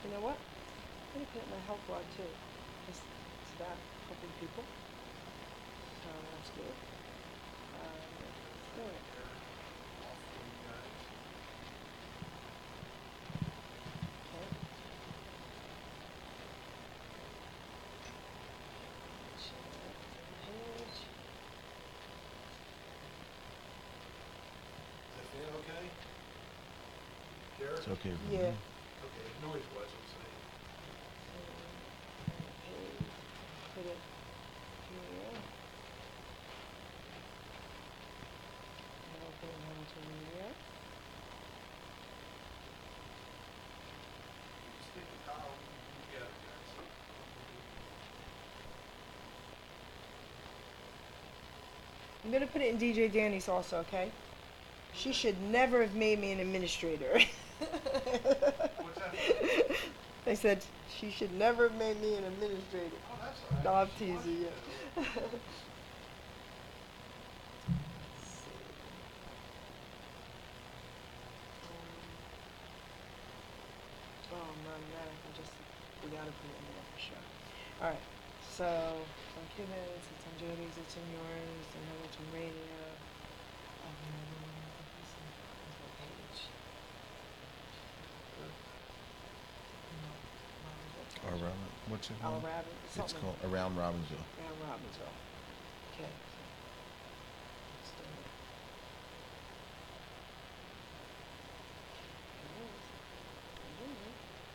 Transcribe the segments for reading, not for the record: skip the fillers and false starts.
You know what? I'm gonna put it in my health log too. It's that helping people. So that's good. Let's do it. Okay. Share that page. Is that fan okay? Geri? It's okay for Yeah. me. Okay, noise was, I'm saying. Page. Put it here. Now put it onto media. Just take the towel together, guys. I'm gonna put it in DJ Danny's also, okay? She should never have made me an administrator. What's that? I said she should never have made me an administrator. Oh, that's all right. No, I'm She wants teasing you you. to. Oh man, now I can just we gotta put it in there for sure. All right, so it's on Cubans, it's on Jody's, it's on yours, and then it's on radio. Where's my page? No, Robbinsville Around, what's it Oh, called? Rabbit, It's something called Around Robbinsville. around Robbinsville. Okay, so let's do it.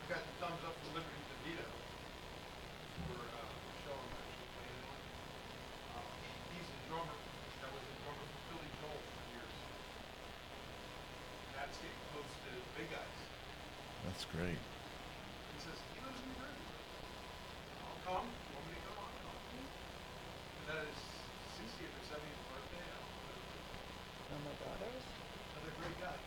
I got the thumbs up from Liberty Petito for the show I'm actually playing on. He's a drummer that was a drummer for Billy Joel for years. And that's getting close to the big guys. That's great. He says, he lives in New Jersey. I'll come. You want me to come? I'll come. And that is 60th or 70th birthday. I don't know. Oh my daughters. Another great guy.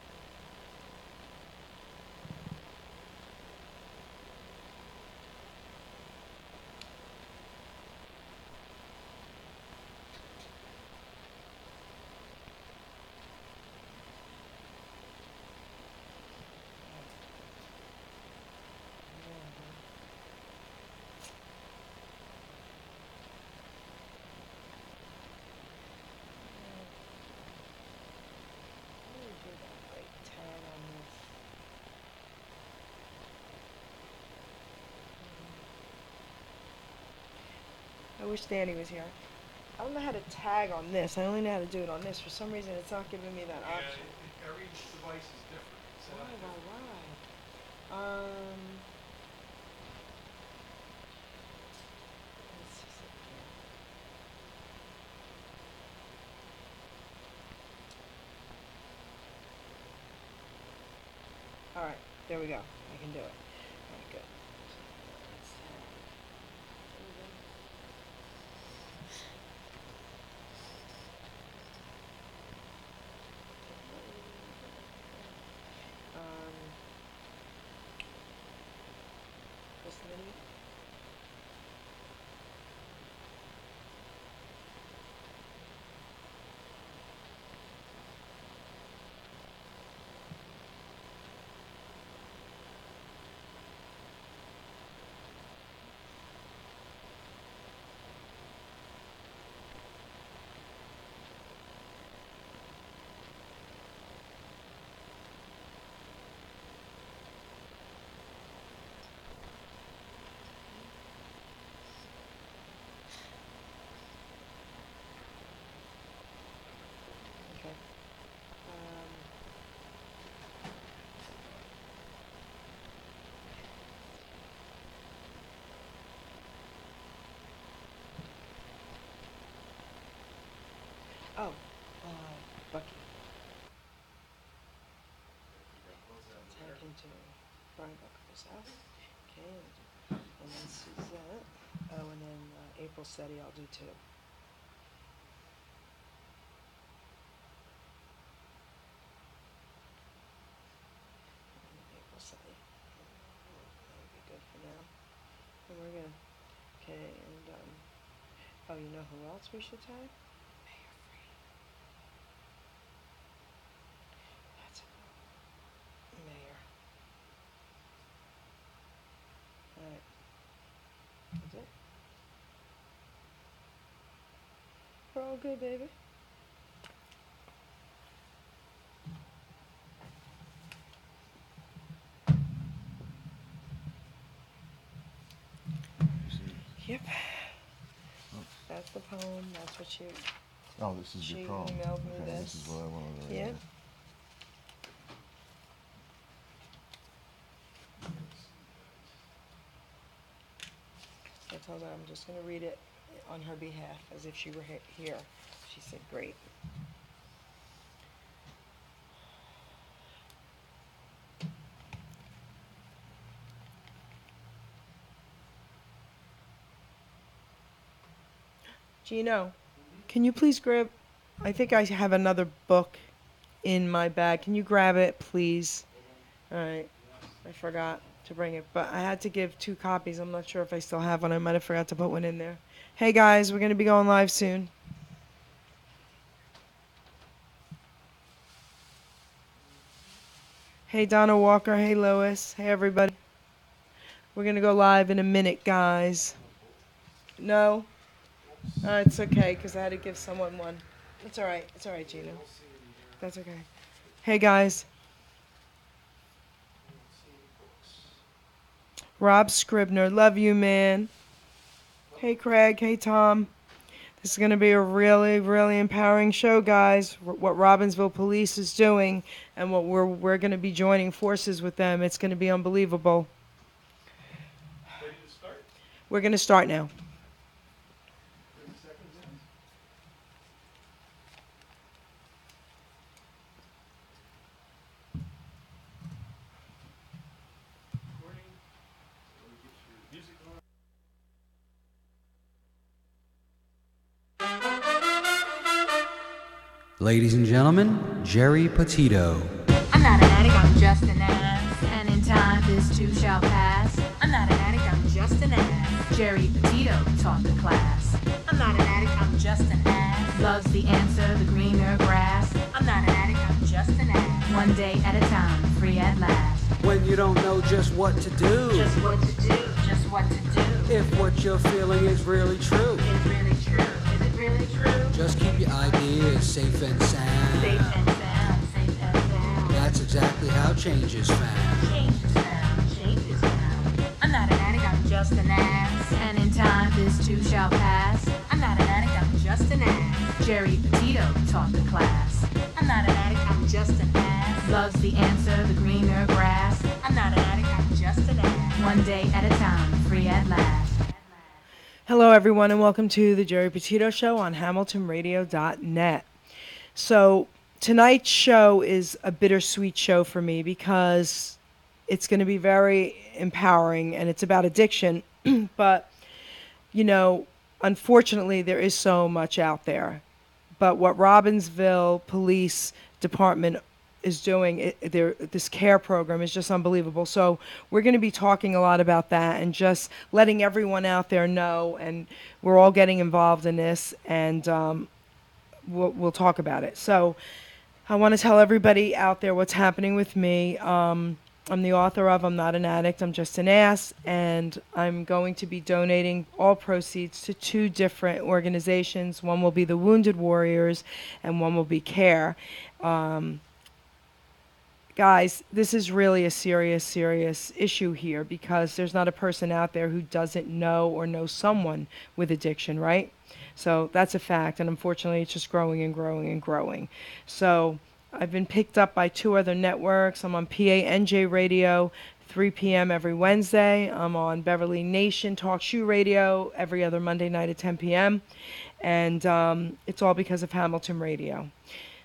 I wish Danny was here. I don't know how to tag on this. I only know how to do it on this. For some reason, it's not giving me that Yeah, option. every device is different. It's set Why, up why, different. why? Let's see something here. All right, there we go. I can do it. All right, good. Let's um, this mini. Okay. Oh, Bucky. Tag him to Brian Bucker's house. Okay, and then Suzette. Oh, and then April Seti I'll do too. April Seti. That'll be good for now. And we're gonna. Okay, and oh, you know who else we should tag? Mayor Free. That's a mayor. That's it. We're all good, baby. You see? Yep. That's the poem. That's what she Oh, this is your She poem. emailed me Okay, this this. is what I wanted to read. Yeah. I told her I'm just going to read it on her behalf as if she were here. She said, great. Gino, can you please grab, I think I have another book in my bag. Can you grab it, please? All right. I forgot to bring it, but I had to give 2 copies. I'm not sure if I still have one. I might have forgot to put one in there. Hey, guys, we're going to be going live soon. Hey, Donna Walker. Hey, Lois. Hey, everybody. We're going to go live in a minute, guys. No? It's okay, because I had to give someone one. It's all right. It's all right, Gino. That's okay. Hey, guys. Rob Scribner. Love you, man. Hey, Craig. Hey, Tom. This is going to be a really, really empowering show, guys. What Robbinsville Police is doing and what we're going to be joining forces with them. It's going to be unbelievable. Ready to start? We're going to start now. 30 seconds in. Recording. So we get your music on. Ladies and gentlemen, Geri Petito. I'm not an addict, I'm just an ass. And in time, this too shall pass. I'm not an addict, I'm just an ass. Geri Petito taught the class. I'm not an addict, I'm just an ass. Loves the answer, the greener grass. I'm not an addict, I'm just an ass. One day at a time, free at last. When you don't know just what to do, Just what to do, just what to do. if what you're feeling is really true, Is really true, is it really true? just keep your ideas safe and sound. Safe and sound, safe and sound. That's exactly how change is found. Change is found, change is found. I'm not an addict, I'm just an ass. And in time, this too shall pass. I'm not an addict, I'm just an ass. Geri Petito taught the class. I'm not an addict, I'm just an ass. Loves the answer, the greener grass. I'm not an addict, I'm just an ass. One day at a time, free at last. Hello, everyone, and welcome to the Geri Petito Show on HamiltonRadio.net. So tonight's show is a bittersweet show for me because it's going to be very empowering, and it's about addiction. But, you know, unfortunately, there is so much out there. But what Robbinsville Police Department is doing, this C.A.R.E program is just unbelievable. So we're going to be talking a lot about that and just letting everyone out there know, and we're all getting involved in this, and we'll talk about it. So I want to tell everybody out there what's happening with me. I'm the author of I'm Not an Addict, I'm Just an Ass, and I'm going to be donating all proceeds to 2 different organizations. One will be the Wounded Warriors, and one will be C.A.R.E. Guys, this is really a serious, serious issue here because there's not a person out there who doesn't know or know someone with addiction, right? So that's a fact, and unfortunately it's just growing and growing and growing. So I've been picked up by 2 other networks. I'm on PANJ Radio, 3 p.m. every Wednesday. I'm on Beverly Nation Talk Shoe Radio every other Monday night at 10 p.m. And it's all because of Hamilton Radio.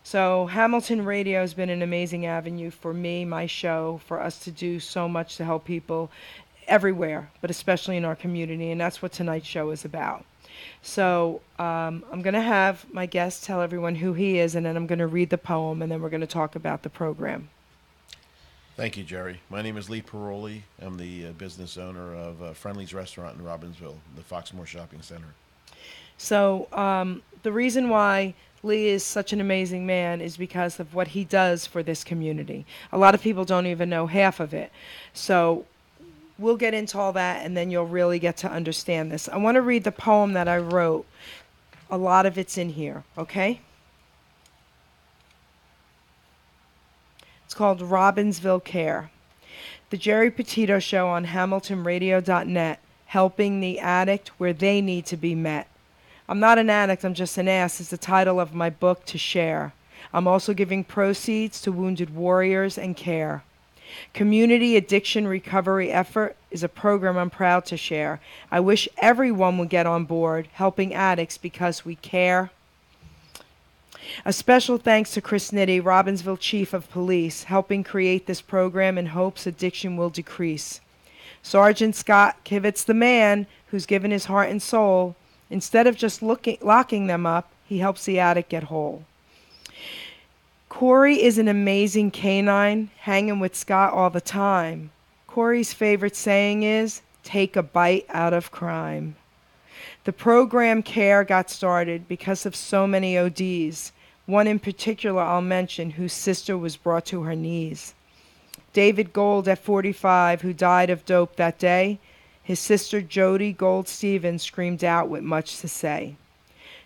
So Hamilton Radio has been an amazing avenue for me, my show, for us to do so much to help people everywhere, but especially in our community, and that's what tonight's show is about. So I'm going to have my guest tell everyone who he is, and then I'm going to read the poem, and then we're going to talk about the program. Thank you, Geri. My name is Lee Paroli. I'm the business owner of Friendly's Restaurant in Robbinsville, the Foxmore Shopping Center. So the reason why Lee is such an amazing man is because of what he does for this community. A lot of people don't even know half of it. So we'll get into all that, and then you'll really get to understand this. I want to read the poem that I wrote. A lot of it's in here, okay? It's called Robbinsville Care. The Geri Petito Show on HamiltonRadio.net, helping the addict where they need to be met. I'm not an addict, I'm just an ass is the title of my book to share. I'm also giving proceeds to wounded warriors and C.A.R.E. Community Addiction Recovery Effort is a program I'm proud to share. I wish everyone would get on board helping addicts because we care. A special thanks to Chris Nitti, Robbinsville Chief of Police, helping create this program in hopes addiction will decrease. Sergeant Scott Kivett's the man who's given his heart and soul. Instead of just locking them up, he helps the addict get whole. Corey is an amazing canine, hanging with Scott all the time. Corey's favorite saying is, take a bite out of crime. The program C.A.R.E. got started because of so many ODs. One in particular I'll mention, whose sister was brought to her knees. David Gold at 45, who died of dope that day, his sister Jody Gold Stevens screamed out with much to say.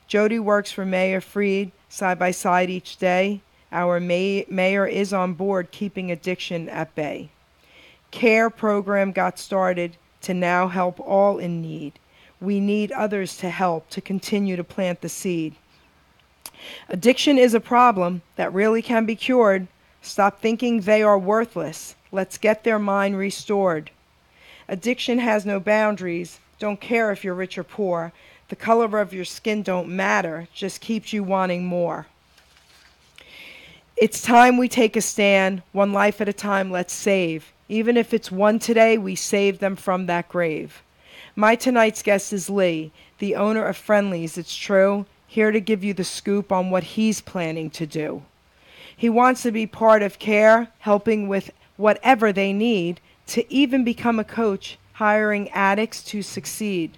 Jody works for Mayor Freed, side by side each day. Our mayor is on board keeping addiction at bay. C.A.R.E. program got started to now help all in need. We need others to help to continue to plant the seed. Addiction is a problem that really can be cured. Stop thinking they are worthless. Let's get their mind restored. Addiction has no boundaries. Don't care if you're rich or poor. The color of your skin don't matter. Just keeps you wanting more. It's time we take a stand. One life at a time, let's save. Even if it's one today, we save them from that grave. My tonight's guest is Lee, the owner of Friendly's, it's true, here to give you the scoop on what he's planning to do. He wants to be part of C.A.R.E., helping with whatever they need, to even become a coach, hiring addicts to succeed.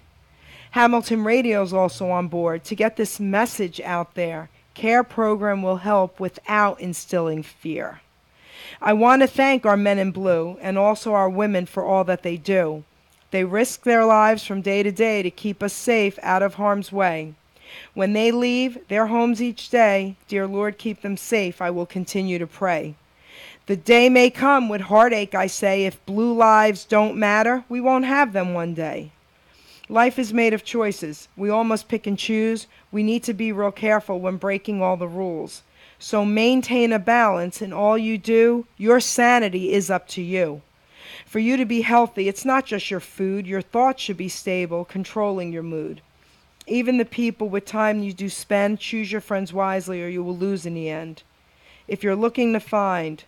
Hamilton Radio is also on board to get this message out there. C.A.R.E. program will help without instilling fear. I want to thank our men in blue and also our women for all that they do. They risk their lives from day to day to keep us safe out of harm's way. When they leave their homes each day, dear Lord, keep them safe. I will continue to pray. The day may come with heartache, I say, if blue lives don't matter, we won't have them one day. Life is made of choices. We all must pick and choose. We need to be real careful when breaking all the rules. So maintain a balance in all you do. Your sanity is up to you. For you to be healthy, it's not just your food. Your thoughts should be stable, controlling your mood. Even the people with time you do spend, choose your friends wisely or you will lose in the end. If you're looking to find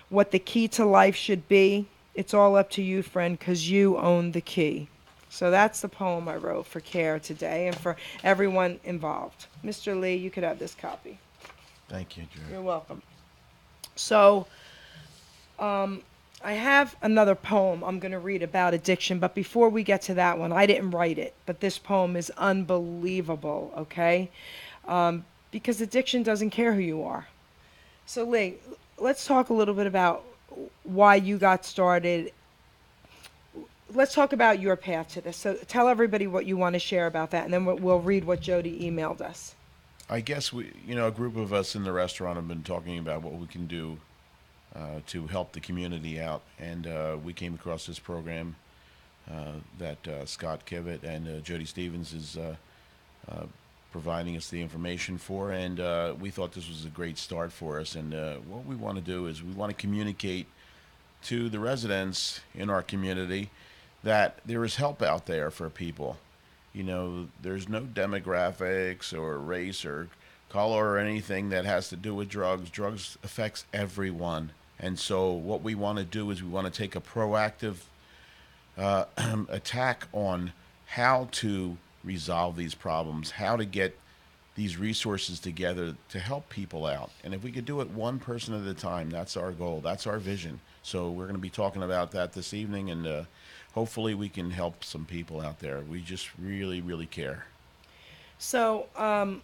what the key to life should be, it's all up to you, friend, because you own the key. So that's the poem I wrote for C.A.R.E. today and for everyone involved. Mr. Lee, you could have this copy. Thank you, Jerry. You're welcome. So, I have another poem I'm going to read about addiction, but before we get to that one, I didn't write it, but this poem is unbelievable, okay? Because addiction doesn't care who you are. So, Lee, let's talk a little bit about why you got started. Let's talk about your path to this. So tell everybody what you want to share about that, and then we'll read what Jody emailed us. I guess a group of us in the restaurant have been talking about what we can do to help the community out, and we came across this program that Scott Kivett and Jody Stevens is providing us the information for, and we thought this was a great start for us. And what we want to do is we want to communicate to the residents in our community that there is help out there for people. There's no demographics or race or color or anything that has to do with drugs. Drugs affects everyone. And so what we want to do is we want to take a proactive attack on how to resolve these problems, how to get these resources together to help people out. And if we could do it one person at a time, that's our goal, that's our vision. So we're going to be talking about that this evening, and hopefully we can help some people out there. We just really, really care. So I'm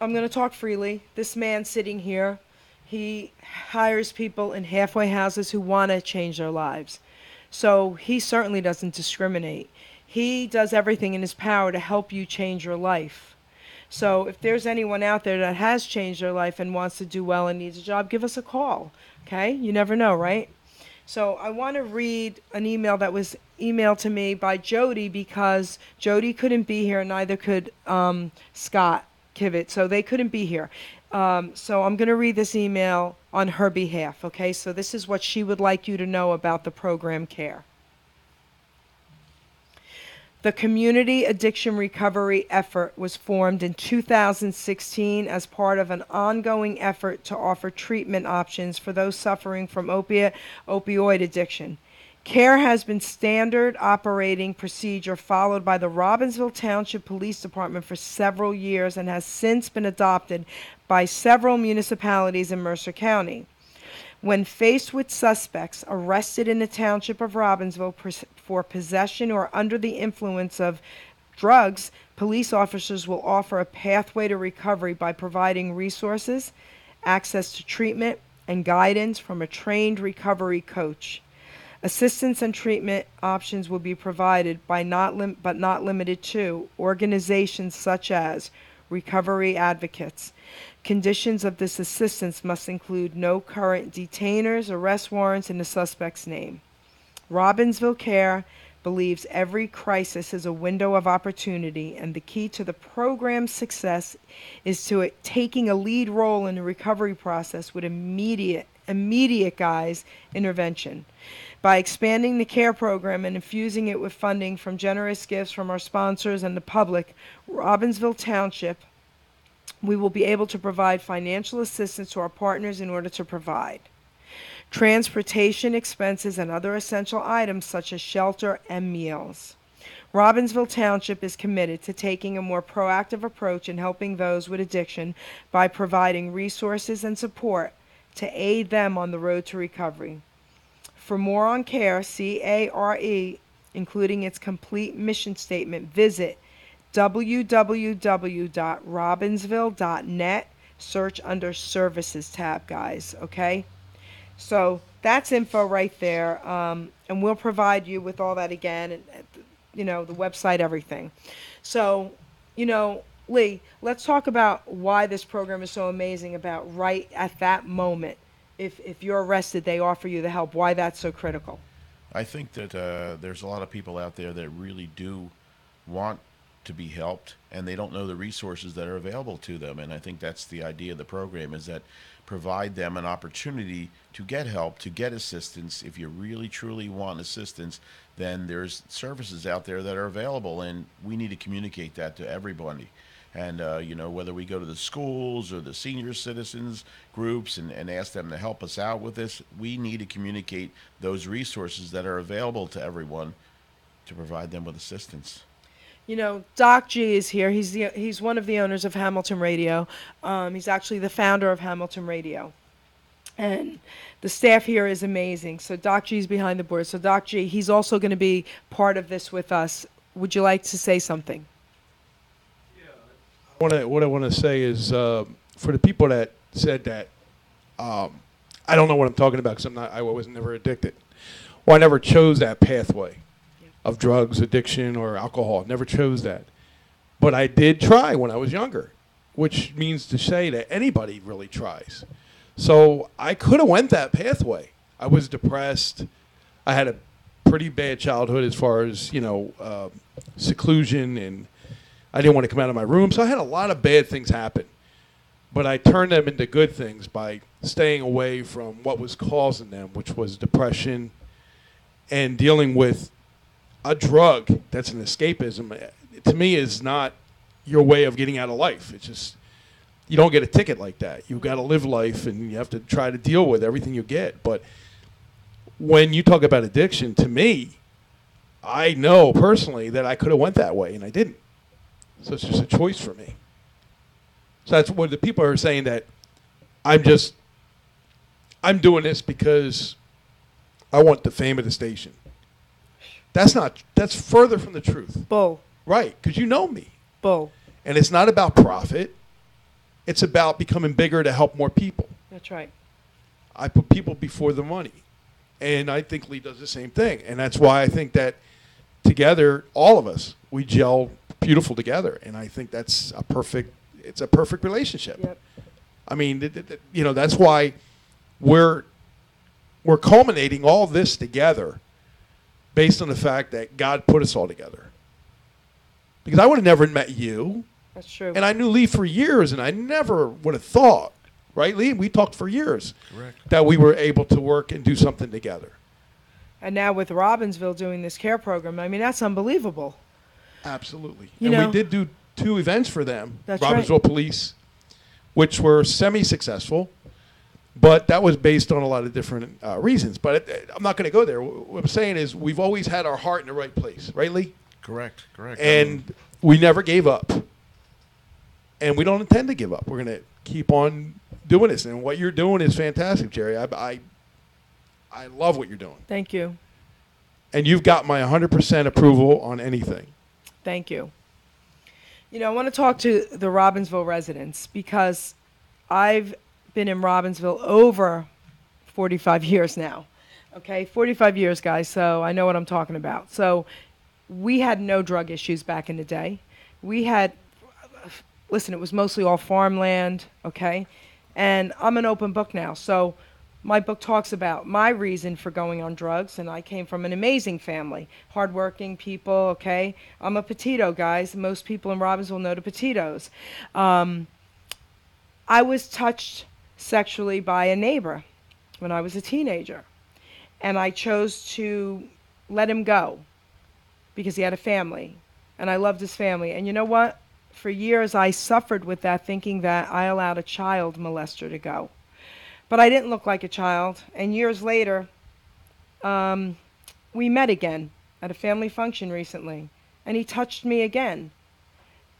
going to talk freely. This man sitting here, he hires people in halfway houses who want to change their lives. So he certainly doesn't discriminate. He does everything in his power to help you change your life. So if there's anyone out there that has changed their life and wants to do well and needs a job, give us a call. Okay? You never know, right? So I want to read an email that was emailed to me by Jody because Jody couldn't be here, neither could Scott Kivett. So they couldn't be here. So I'm going to read this email on her behalf, okay? So this is what she would like you to know about the program C.A.R.E. The Community Addiction Recovery Effort was formed in 2016 as part of an ongoing effort to offer treatment options for those suffering from opioid addiction. C.A.R.E. has been standard operating procedure followed by the Robbinsville Township Police Department for several years and has since been adopted by several municipalities in Mercer County. When faced with suspects arrested in the township of Robbinsville for possession or under the influence of drugs, police officers will offer a pathway to recovery by providing resources, access to treatment, and guidance from a trained recovery coach. Assistance and treatment options will be provided by but not limited to organizations such as recovery advocates. Conditions of this assistance must include no current detainers, arrest warrants in the suspect's name. Robbinsville C.A.R.E. believes every crisis is a window of opportunity, and the key to the program's success is to it taking a lead role in the recovery process with immediate guys intervention. By expanding the C.A.R.E. program and infusing it with funding from generous gifts from our sponsors and the public, Robbinsville Township, we will be able to provide financial assistance to our partners in order to provide transportation expenses and other essential items such as shelter and meals. Robbinsville Township is committed to taking a more proactive approach in helping those with addiction by providing resources and support to aid them on the road to recovery. For more on C.A.R.E., C-A-R-E, including its complete mission statement, visit www.robbinsville.net. Search under Services tab, guys, okay? So that's info right there, and we'll provide you with all that again, and the website, everything. So, Lee, let's talk about why this program is so amazing. About right at that moment, if you're arrested, they offer you the help. Why that's so critical? I think that there's a lot of people out there that really do want to be helped, and they don't know the resources that are available to them. And I think that's the idea of the program, is that provide them an opportunity to get help, to get assistance. If you really truly want assistance, then there's services out there that are available, and we need to communicate that to everybody. And whether we go to the schools or the senior citizens groups and ask them to help us out with this, we need to communicate those resources that are available to everyone to provide them with assistance. Doc G is here. He's one of the owners of Hamilton Radio. He's actually the founder of Hamilton Radio. And the staff here is amazing. So Doc G is behind the board. So Doc G, he's also going to be part of this with us. Would you like to say something? What I want to say is, for the people that said that, I don't know what I'm talking about because I was never addicted. Well, I never chose that pathway of drugs, addiction, or alcohol. Never chose that. But I did try when I was younger, which means to say that anybody really tries. So I could have went that pathway. I was depressed. I had a pretty bad childhood as far as, seclusion, and I didn't want to come out of my room. So I had a lot of bad things happen. But I turned them into good things by staying away from what was causing them, which was depression and dealing with a drug that's an escapism. To me, is not your way of getting out of life. It's just, you don't get a ticket like that. You've got to live life, and you have to try to deal with everything you get. But when you talk about addiction, to me, I know personally that I could have went that way, and I didn't. So it's just a choice for me. So that's what the people are saying, that I'm doing this because I want the fame of the station. That's further from the truth. Bull. Right, because you know me. Bull. And it's not about profit. It's about becoming bigger to help more people. That's right. I put people before the money. And I think Lee does the same thing. And that's why I think that together, all of us, we gel beautiful together. And I think it's a perfect relationship. Yep. I mean, that's why we're culminating all this together based on the fact that God put us all together. Because I would have never met you. That's true. And I knew Lee for years, and I never would have thought, right, Lee? We talked for years. Correct. That we were able to work and do something together. And now with Robbinsville doing this CARE program, I mean, that's unbelievable. Absolutely. You and know, we did do 2 events for them, That's Robbinsville right. Police, which were semi-successful, but that was based on a lot of different reasons. But I'm not going to go there. What I'm saying is we've always had our heart in the right place, right, Lee? Correct. And we never gave up. And we don't intend to give up. We're going to keep on doing this. And what you're doing is fantastic, Jerry. I love what you're doing. Thank you. And you've got my 100% approval on anything. Thank you. You know, I want to talk to the Robbinsville residents because I've been in Robbinsville over 45 years now. Okay, 45 years, guys, so I know what I'm talking about. So we had no drug issues back in the day. We had, listen, it was mostly all farmland, okay? And I'm an open book now, so my book talks about my reason for going on drugs, and I came from an amazing family, hardworking people, okay? I'm a Petito, guys. Most people in Robbinsville know the Petitos. I was touched sexually by a neighbor when I was a teenager, and I chose to let him go because he had a family, and I loved his family. And you know what? For years, I suffered with that, thinking that I allowed a child molester to go. But I didn't look like a child. And years later, we met again at a family function recently, and he touched me again.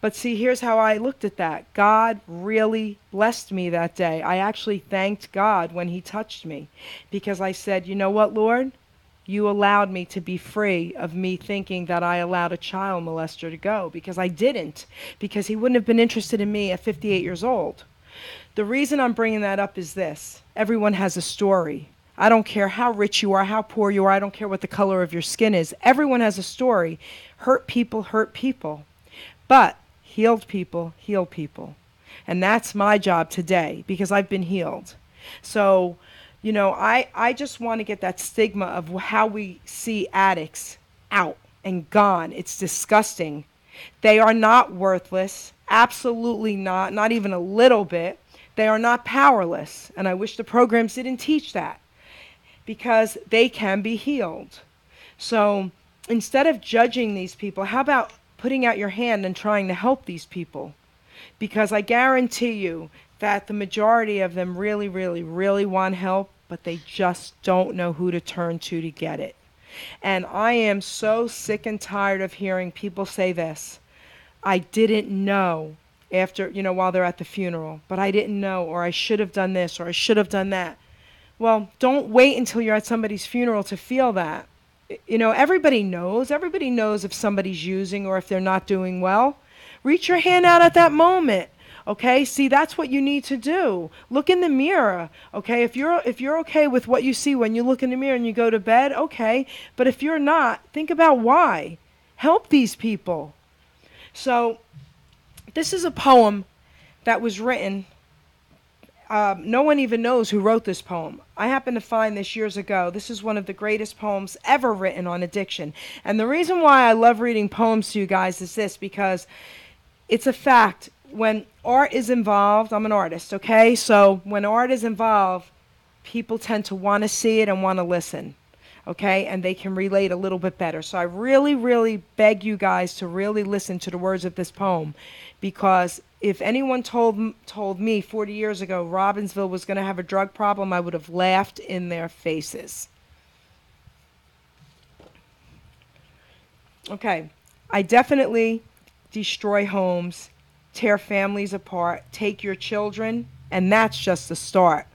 But see, here's how I looked at that. God really blessed me that day. I actually thanked God when he touched me, because I said, you know what, Lord? You allowed me to be free of me thinking that I allowed a child molester to go, because I didn't, because he wouldn't have been interested in me at 58 years old. The reason I'm bringing that up is this. Everyone has a story. I don't care how rich you are, how poor you are. I don't care what the color of your skin is. Everyone has a story. Hurt people hurt people. But healed people heal people. And that's my job today, because I've been healed. So, you know, I just want to get that stigma of how we see addicts out and gone. It's disgusting. They are not worthless. Absolutely not. Not even a little bit. They are not powerless. And I wish the programs didn't teach that, because they can be healed. So instead of judging these people, how about putting out your hand and trying to help these people? Because I guarantee you that the majority of them really, really, really want help, but they just don't know who to turn to get it. And I am so sick and tired of hearing people say this. I didn't know after, you know, while they're at the funeral, but I didn't know, or I should have done this, or I should have done that. Well, don't wait until you're at somebody's funeral to feel that. You know, everybody knows. Everybody knows if somebody's using or if they're not doing well. Reach your hand out at that moment. Okay? See, that's what you need to do. Look in the mirror. Okay? If you're okay with what you see when you look in the mirror and you go to bed, okay. But if you're not, think about why. Help these people. So, this is a poem that was written. No one even knows who wrote this poem. I happened to find this years ago. This is one of the greatest poems ever written on addiction. And the reason why I love reading poems to you guys is this, because it's a fact. When art is involved, I'm an artist, okay? So when art is involved, people tend to want to see it and want to listen, okay? And they can relate a little bit better. So I really, really beg you guys to really listen to the words of this poem, because if anyone told me 40 years ago Robbinsville was going to have a drug problem, I would have laughed in their faces. Okay, I definitely destroy homes, tear families apart, take your children, and that's just the start.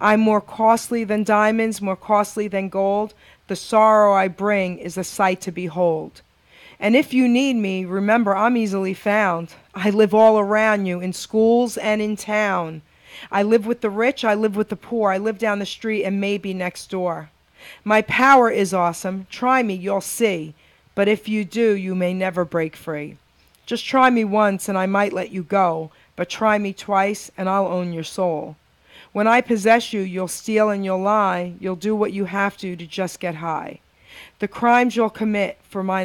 I'm more costly than diamonds, more costly than gold. The sorrow I bring is a sight to behold. And if you need me, remember I'm easily found. I live all around you, in schools and in town. I live with the rich, I live with the poor. I live down the street and maybe next door. My power is awesome. Try me, you'll see. But if you do, you may never break free. Just try me once and I might let you go, but try me twice and I'll own your soul. When I possess you, you'll steal and you'll lie. You'll do what you have to just get high. The crimes you'll commit for my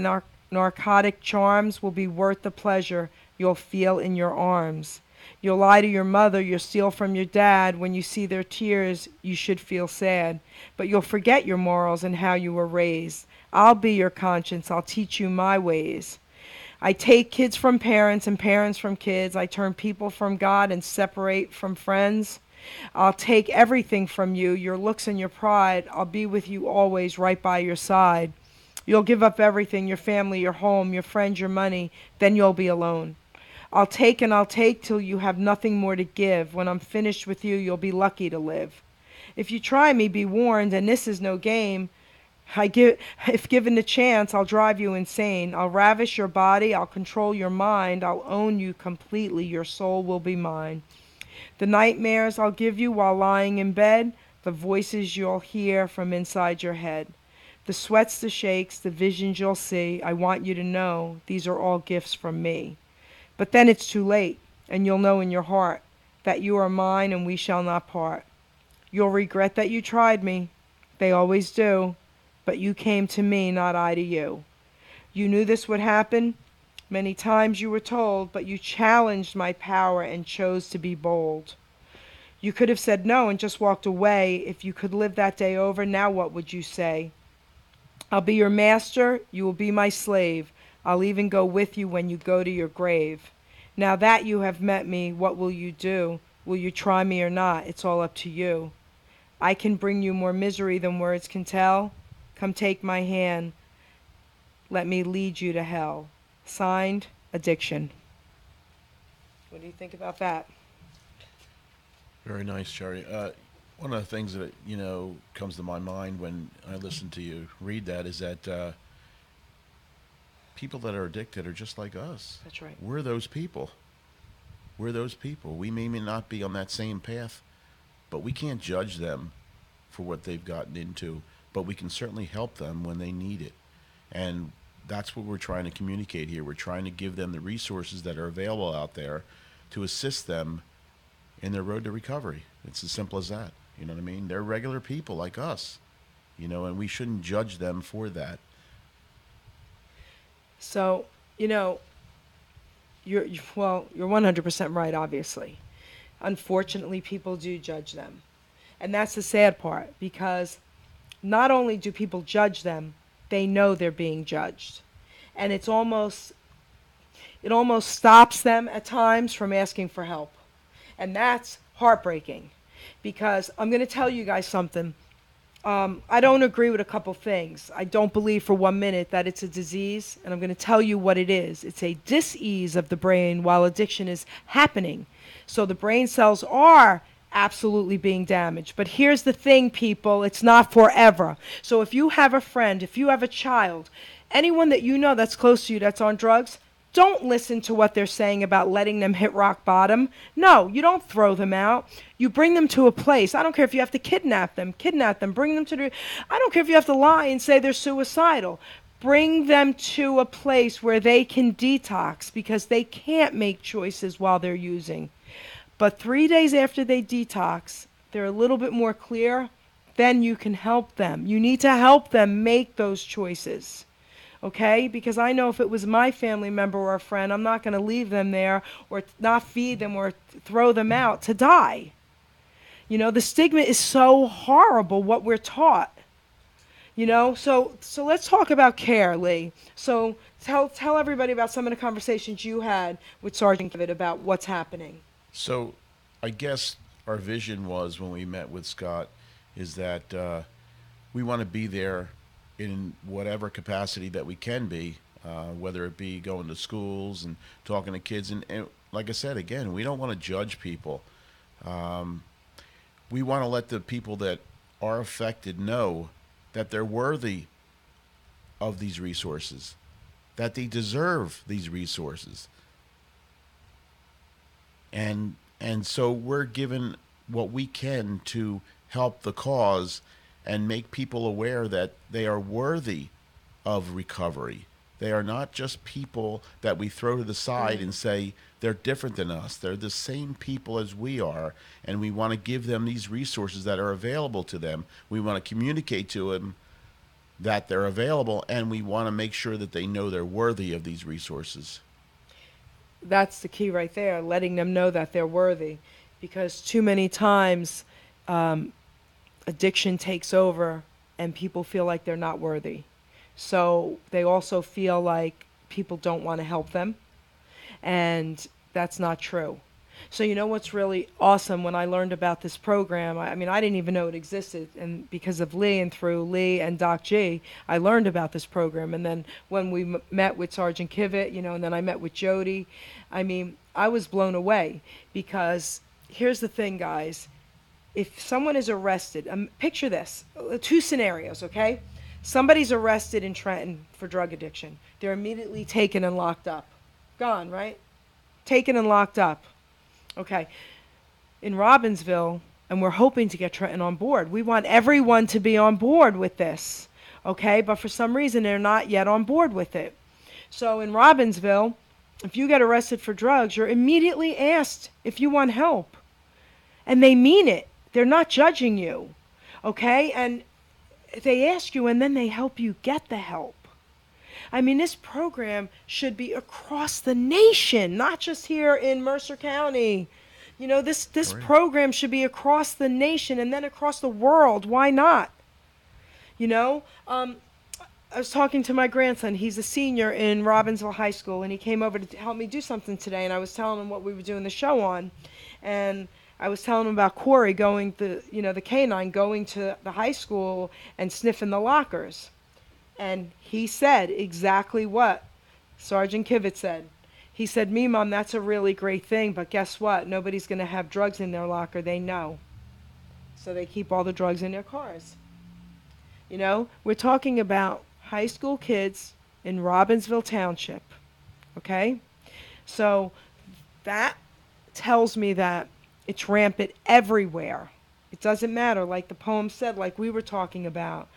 narcotic charms will be worth the pleasure you'll feel in your arms. You'll lie to your mother, you'll steal from your dad. When you see their tears, you should feel sad. But you'll forget your morals and how you were raised. I'll be your conscience, I'll teach you my ways. I take kids from parents and parents from kids. I turn people from God and separate from friends. I'll take everything from you, your looks and your pride. I'll be with you always, right by your side. You'll give up everything, your family, your home, your friends, your money. Then you'll be alone. I'll take and I'll take till you have nothing more to give. When I'm finished with you, you'll be lucky to live. If you try me, be warned, and this is no game. If given the chance, I'll drive you insane. I'll ravish your body, I'll control your mind, I'll own you completely, your soul will be mine. The nightmares I'll give you while lying in bed, the voices you'll hear from inside your head. The sweats, the shakes, the visions you'll see, I want you to know these are all gifts from me. But then it's too late, and you'll know in your heart that you are mine and we shall not part. You'll regret that you tried me. They always do. But you came to me, not I to you. You knew this would happen. Many times you were told, but you challenged my power and chose to be bold. You could have said no and just walked away. If you could live that day over, now what would you say? I'll be your master, you will be my slave. I'll even go with you when you go to your grave. Now that you have met me, what will you do? Will you try me or not? It's all up to you. I can bring you more misery than words can tell. Come take my hand. Let me lead you to hell. Signed, Addiction. What do you think about that? Very nice, Cherry. One of the things that comes to my mind when I listen to you read that is that people that are addicted are just like us. That's right. We're those people. We're those people. We may not be on that same path, but we can't judge them for what they've gotten into. But we can certainly help them when they need it. And that's what we're trying to communicate here. We're trying to give them the resources that are available out there to assist them in their road to recovery. It's as simple as that. You know what I mean? They're regular people like us, and we shouldn't judge them for that. So, you're 100% right, obviously. Unfortunately, people do judge them. And that's the sad part, because not only do people judge them, they know they're being judged. And it almost stops them at times from asking for help. And that's heartbreaking, because I'm going to tell you guys something. I don't agree with a couple things. I don't believe for 1 minute that it's a disease, and I'm going to tell you what it is. It's a dis-ease of the brain while addiction is happening. So the brain cells are absolutely being damaged. But here's the thing, people, it's not forever. So if you have a friend, if you have a child, anyone that you know that's close to you that's on drugs, don't listen to what they're saying about letting them hit rock bottom. No, you don't throw them out. You bring them to a place. I don't care if you have to kidnap them, bring them to I don't care if you have to lie and say they're suicidal. Bring them to a place where they can detox, because they can't make choices while they're using. But 3 days after they detox, they're a little bit more clear, then you can help them. You need to help them make those choices. Okay? Because I know if it was my family member or a friend, I'm not going to leave them there or not feed them or throw them out to die. The stigma is so horrible, what we're taught. So let's talk about C.A.R.E, Lee. So tell everybody about some of the conversations you had with Sergeant David about what's happening. So I guess our vision was, when we met with Scott, is that we want to be there in whatever capacity that we can be, whether it be going to schools and talking to kids. And like I said, again, we don't want to judge people. We want to let the people that are affected know that they're worthy of these resources, that they deserve these resources. And so we're given what we can to help the cause and make people aware that they are worthy of recovery. They are not just people that we throw to the side and say they're different than us. They're the same people as we are, and we want to give them these resources that are available to them. We want to communicate to them that they're available, and we want to make sure that they know they're worthy of these resources. That's the key right there, letting them know that they're worthy. Because too many times addiction takes over and people feel like they're not worthy. So they also feel like people don't want to help them, and that's not true. So you know what's really awesome when I learned about this program? I mean, I didn't even know it existed, and because of Lee and through Lee and Doc G, I learned about this program. And then when we met with Sergeant Kivett, and then I met with Jody, I mean, I was blown away because here's the thing, guys. If someone is arrested, picture this, two scenarios, okay? Somebody's arrested in Trenton for drug addiction. They're immediately taken and locked up. Gone, right? Taken and locked up. Okay. In Robbinsville, and we're hoping to get Trenton on board. We want everyone to be on board with this, okay? But for some reason, they're not yet on board with it. So in Robbinsville, if you get arrested for drugs, you're immediately asked if you want help. And they mean it. They're not judging you, okay? And they ask you, and then they help you get the help. I mean, this program should be across the nation, not just here in Mercer County. This Right. program should be across the nation and then across the world. Why not? I was talking to my grandson. He's a senior in Robbinsville High School, and he came over to help me do something today. And I was telling him what we were doing the show on, and I was telling him about C.A.R.E going the canine going to the high school and sniffing the lockers. And he said exactly what Sergeant Kivett said. He said, "Me, Mom, that's a really great thing, but guess what? Nobody's going to have drugs in their locker. They know. So they keep all the drugs in their cars." We're talking about high school kids in Robbinsville Township. Okay? So that tells me that it's rampant everywhere. It doesn't matter, like the poem said, like we were talking about.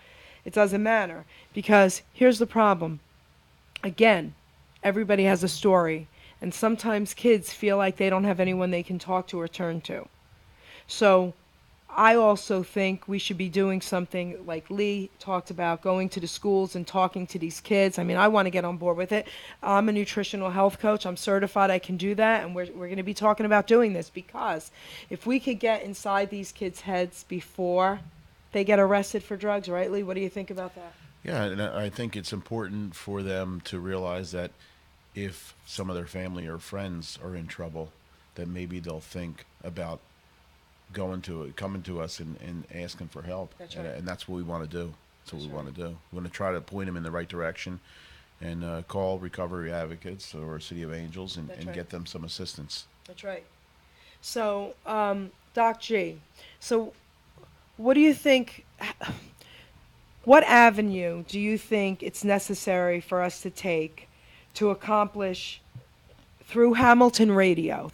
It doesn't matter because here's the problem. Again, everybody has a story, and sometimes kids feel like they don't have anyone they can talk to or turn to. So I also think we should be doing something like Lee talked about, going to the schools and talking to these kids. I mean, I want to get on board with it. I'm a nutritional health coach. I'm certified. I can do that, and we're going to be talking about doing this because if we could get inside these kids' heads before they get arrested for drugs, right, Lee? What do you think about that? Yeah, and I think it's important for them to realize that if some of their family or friends are in trouble, that maybe they'll think about coming to us and asking for help. That's and, right. and that's what we want to do. That's what That's we want right. to do. We want to try to point them in the right direction and call recovery advocates or City of Angels and, That's and right. get them some assistance. That's right. So, Doc G, so what do you think? What avenue do you think it's necessary for us to take to accomplish through Hamilton Radio,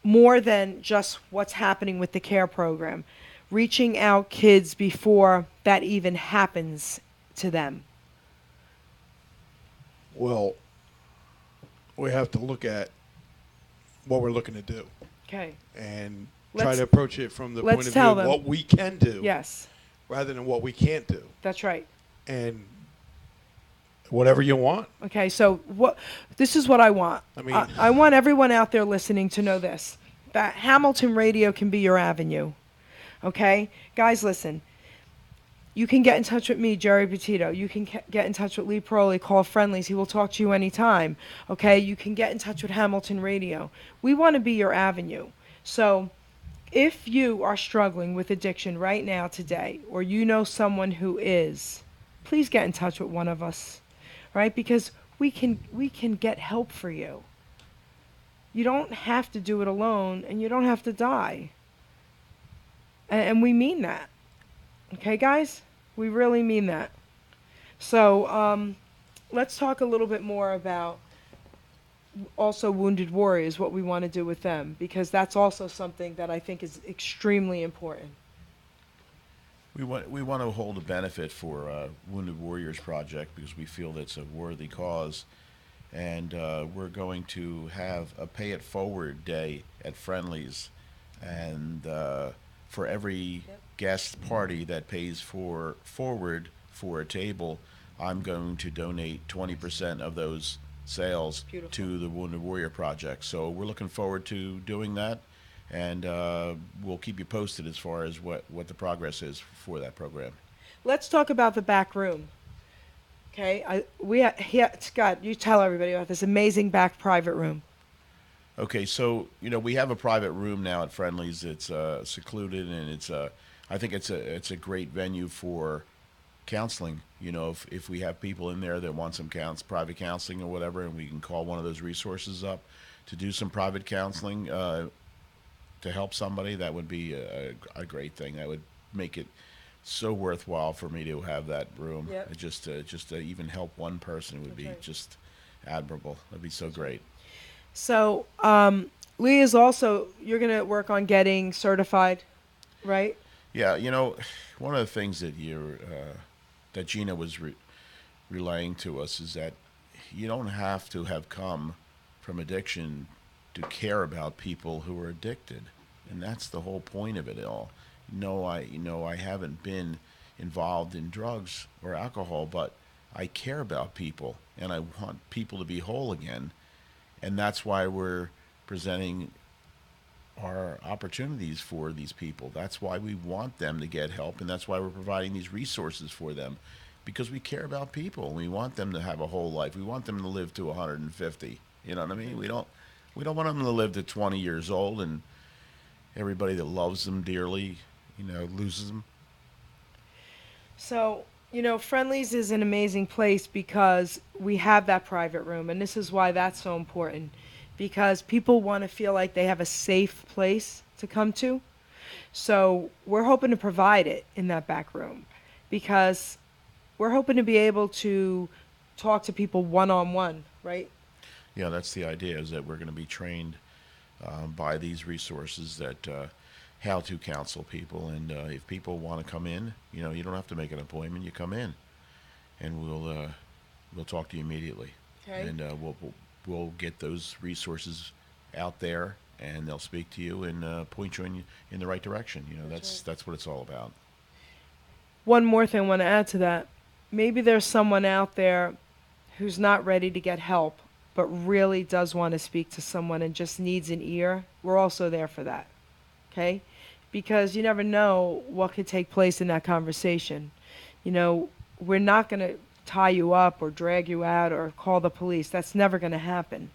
more than just what's happening with the C.A.R.E program, reaching out kids before that even happens to them? Well, we have to look at what we're looking to do Okay. and Let's- try to approach it from the let's point of tell view of them. what we can do Yes, rather than what we can't do. that's right. And whatever you want. Okay, so this is what I want. I mean- I want everyone out there listening to know this, that Hamilton Radio can be your avenue. Okay? Guys, listen. You can get in touch with me, Geri Petito. You can get in touch with Lee Proley, call Friendlies. He will talk to you anytime. Okay? You can get in touch with Hamilton Radio. We want to be your avenue. So if you are struggling with addiction right now, today, or you know someone who is, please get in touch with one of us. Right? Because we can get help for you. You don't have to do it alone, and you don't have to die. And we mean that. Okay, guys? We really mean that. So let's talk a little bit more about also Wounded Warriors, what we want to do with them, because that's also something that I think is extremely important. We want to hold a benefit for Wounded Warriors Project because we feel that's a worthy cause, and we're going to have a Pay It Forward day at Friendlies, and for every guest party that pays for forward for a table, I'm going to donate 20% of those sales Beautiful. to the Wounded Warrior Project. So we're looking forward to doing that, and we'll keep you posted as far as what the progress is for that program. Let's talk about the back room. Okay, Scott, you tell everybody about this amazing back private room. Okay, so we have a private room now at Friendlies. It's secluded, and I think it's a great venue for counseling. If we have people in there that want some private counseling or whatever, and we can call one of those resources up to do some private counseling to help somebody, that would be a great thing. That would make it so worthwhile for me to have that room. Yep. Just to even help one person would That's be right. just admirable. That'd be so great. So, Lee you're going to work on getting certified, right? Yeah, one of the things that Gina was relaying to us is that you don't have to have come from addiction to care about people who are addicted, and that's the whole point of it all. I haven't been involved in drugs or alcohol, but I care about people, and I want people to be whole again, and that's why we're presenting our opportunities for these people. That's why we want them to get help, and that's why we're providing these resources for them, because we care about people. We want them to have a whole life. We want them to live to 150. You know what I mean? We don't want them to live to 20 years old and everybody that loves them dearly, loses them. So, Friendlies is an amazing place because we have that private room, and this is why that's so important. Because people want to feel like they have a safe place to come to. So, we're hoping to provide it in that back room because we're hoping to be able to talk to people one on one, right? Yeah, that's the idea, is that we're going to be trained by these resources that how to counsel people. And if people want to come in, you don't have to make an appointment. You come in, and we'll talk to you immediately. Okay. And we'll get those resources out there, and they'll speak to you and point you in the right direction. That's what it's all about. One more thing I want to add to that. Maybe there's someone out there who's not ready to get help, but really does want to speak to someone and just needs an ear. We're also there for that. Okay? Because you never know what could take place in that conversation. We're not going to tie you up or drag you out or call the police. That's never going to happen.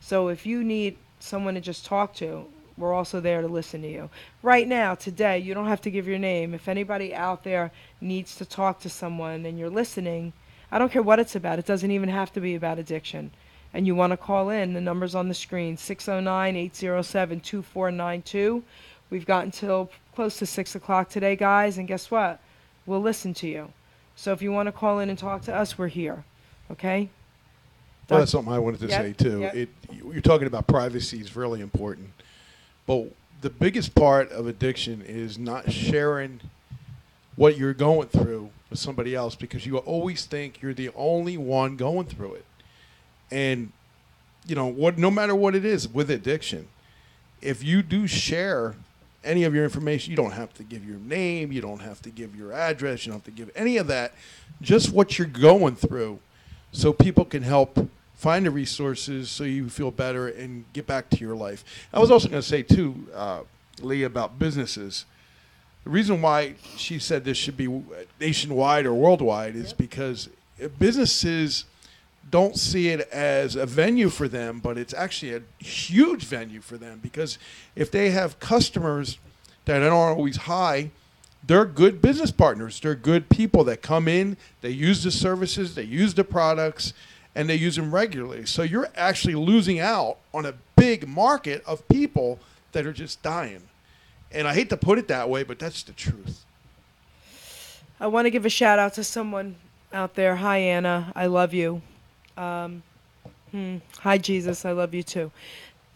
So if you need someone to just talk to, we're also there to listen to you. Right now, today, you don't have to give your name. If anybody out there needs to talk to someone and you're listening, I don't care what it's about. It doesn't even have to be about addiction. And you want to call in, the number's on the screen, 609-807-2492. We've got until close to 6 o'clock today, guys, and guess what? We'll listen to you. So if you want to call in and talk to us, we're here. Okay? Well, that's something I wanted to Yep, say too. yep. You're talking about privacy is really important, but the biggest part of addiction is not sharing what you're going through with somebody else, because you always think you're the only one going through it. And no matter what it is with addiction, if you do share any of your information, you don't have to give your name, you don't have to give your address, you don't have to give any of that, just what you're going through, so people can help find the resources so you feel better and get back to your life. I was also going to say too, Lee, about businesses. The reason why she said this should be nationwide or worldwide is because businesses don't see it as a venue for them, but it's actually a huge venue for them, because if they have customers that aren't always high, they're good business partners. They're good people that come in, they use the services, they use the products, and they use them regularly. So you're actually losing out on a big market of people that are just dying. And I hate to put it that way, but that's the truth. I want to give a shout out to someone out there. Hi, Anna. I love you. Hi, Jesus. I love you too.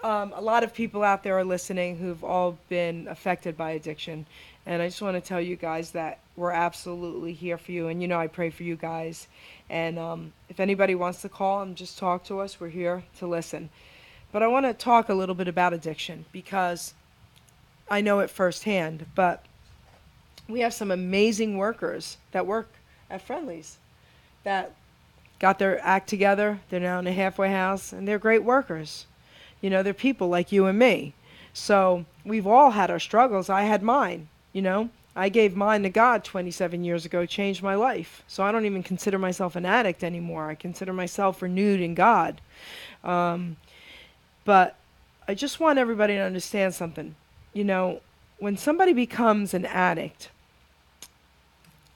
A lot of people out there are listening who've all been affected by addiction. And I just want to tell you guys that we're absolutely here for you. And you know, I pray for you guys. And if anybody wants to call and just talk to us, we're here to listen. But I want to talk a little bit about addiction because I know it firsthand. But we have some amazing workers that work at Friendlies that got their act together. They're now in a halfway house, and they're great workers. You know, they're people like you and me. So we've all had our struggles. I had mine, you know. I gave mine to God 27 years ago, changed my life. So I don't even consider myself an addict anymore. I consider myself renewed in God. Um, but I just want everybody to understand something. You know, when somebody becomes an addict,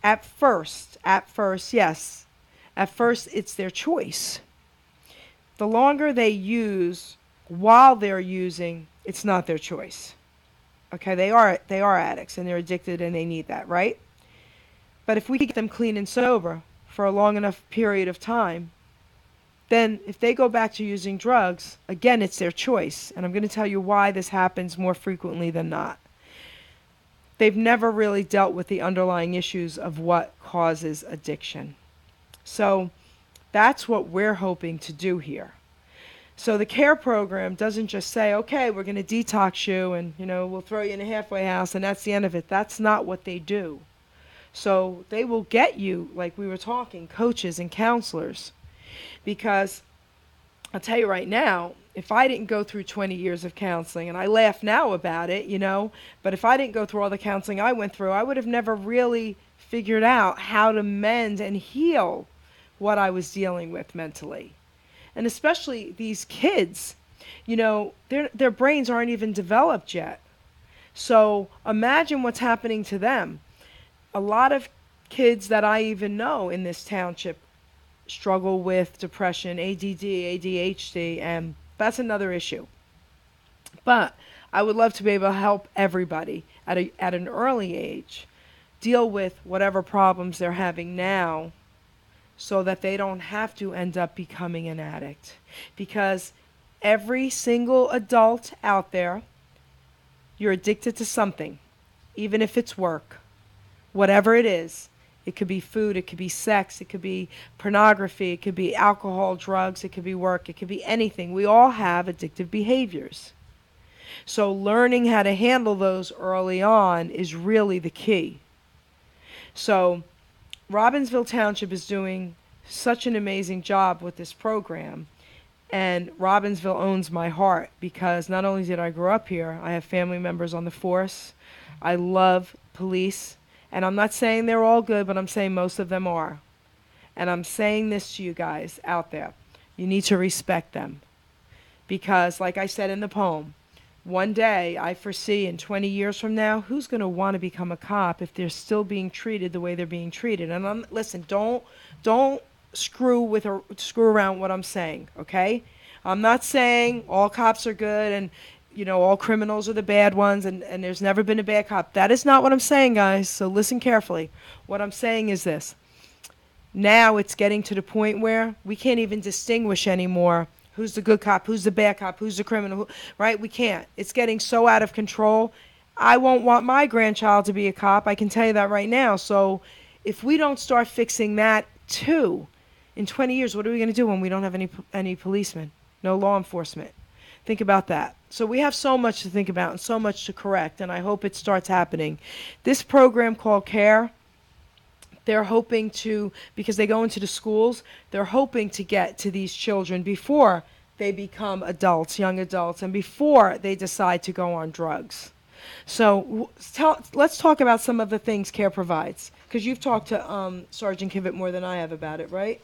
yes, at first it's their choice. The longer they use while they're using, it's not their choice. Okay, they are addicts and they're addicted and they need that, right? But if we get them clean and sober for a long enough period of time, then if they go back to using drugs, again, it's their choice. And I'm going to tell you why this happens more frequently than not. They've never really dealt with the underlying issues of what causes addiction. So that's what we're hoping to do here. So the C.A.R.E program doesn't just say, okay, we're going to detox you and, you know, we'll throw you in a halfway house and that's the end of it. That's not what they do. So they will get you, like we were talking, coaches and counselors. Because I'll tell you right now, if I didn't go through 20 years of counseling, and I laugh now about it, you know, but if I didn't go through all the counseling I went through, I would have never really figured out how to mend and heal what I was dealing with mentally. And especially these kids, you know, their brains aren't even developed yet. So imagine what's happening to them. A lot of kids that I even know in this township struggle with depression, ADD, ADHD, and that's another issue. But I would love to be able to help everybody at an early age deal with whatever problems they're having now so that they don't have to end up becoming an addict. Because every single adult out there, you're addicted to something, even if it's work, whatever it is. It could be food, it could be sex, it could be pornography, it could be alcohol, drugs, it could be work, it could be anything. We all have addictive behaviors. So learning how to handle those early on is really the key. So Robbinsville Township is doing such an amazing job with this program. And Robbinsville owns my heart because not only did I grow up here, I have family members on the force. I love police. And I'm not saying they're all good, but I'm saying most of them are. And I'm saying this to you guys out there. You need to respect them. Because, like I said in the poem, one day I foresee in 20 years from now, who's going to want to become a cop if they're still being treated the way they're being treated? And listen, don't screw around what I'm saying, okay? I'm not saying all cops are good and you know, all criminals are the bad ones and there's never been a bad cop. That is not what I'm saying, guys, so listen carefully. What I'm saying is this. Now it's getting to the point where we can't even distinguish anymore who's the good cop, who's the bad cop, who's the criminal, right? We can't. It's getting so out of control. I won't want my grandchild to be a cop. I can tell you that right now. So if we don't start fixing that too, in 20 years, what are we going to do when we don't have any policemen, no law enforcement? Think about that. So we have so much to think about and so much to correct, and I hope it starts happening. This program called C.A.R.E, they're hoping to, because they go into the schools, they're hoping to get to these children before they become adults, young adults, and before they decide to go on drugs. So let's talk about some of the things C.A.R.E provides, because you've talked to Sergeant Kivett more than I have about it, right?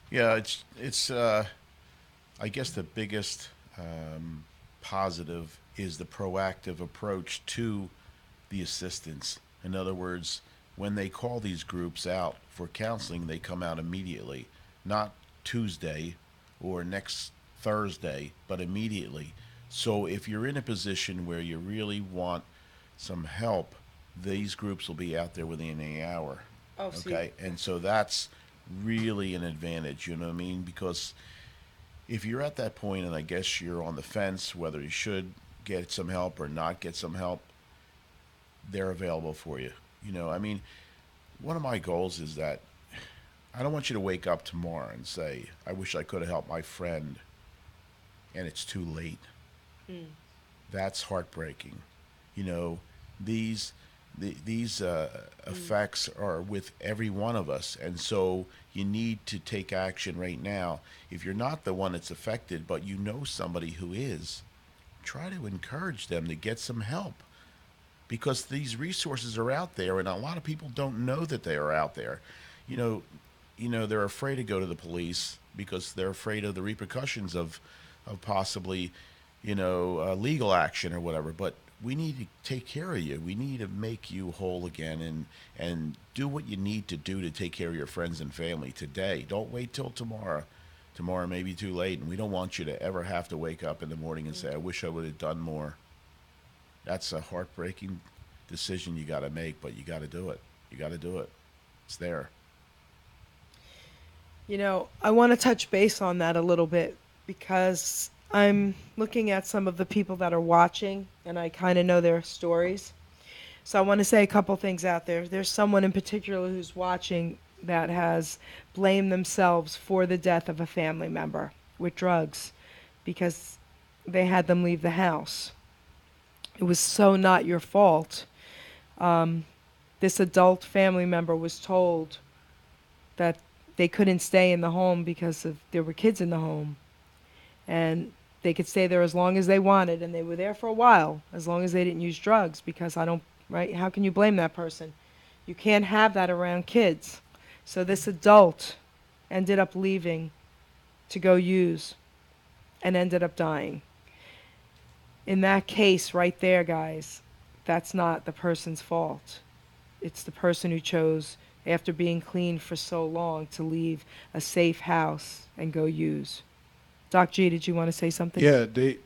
Yeah, it's I guess the biggest positive is the proactive approach to the assistance. In other words, when they call these groups out for counseling, they come out immediately, not Tuesday or next Thursday, but immediately. So if you're in a position where you really want some help, these groups will be out there within an hour. Oh, okay, and so that's really an advantage, you know what I mean? Because if you're at that point and I guess you're on the fence whether you should get some help or not get some help, they're available for you. I mean, one of my goals is that I don't want you to wake up tomorrow and say, I wish I could have helped my friend, and it's too late. That's heartbreaking. You know, these these effects are with every one of us, and so you need to take action right now. If you're not the one that's affected, but you know somebody who is, try to encourage them to get some help because these resources are out there, and a lot of people don't know that they are out there. You know, they're afraid to go to the police because they're afraid of the repercussions of possibly, legal action or whatever. But we need to take care of you. We need to make you whole again, and do what you need to do to take care of your friends and family today. Don't wait till tomorrow. Tomorrow may be too late, and we don't want you to ever have to wake up in the morning and say, "I wish I would have done more." That's a heartbreaking decision you got to make, but you got to do it. You got to do it. It's there. I want to touch base on that a little bit because I'm looking at some of the people that are watching and I kind of know their stories. So I want to say a couple things out there. There's someone in particular who's watching that has blamed themselves for the death of a family member with drugs because they had them leave the house. It was so not your fault. This adult family member was told that they couldn't stay in the home because there were kids in the home. And they could stay there as long as they wanted, and they were there for a while, as long as they didn't use drugs, because right? How can you blame that person? You can't have that around kids. So this adult ended up leaving to go use and ended up dying. In that case right there, guys, that's not the person's fault. It's the person who chose, after being clean for so long, to leave a safe house and go use. Doc G, did you want to say something? Yeah, they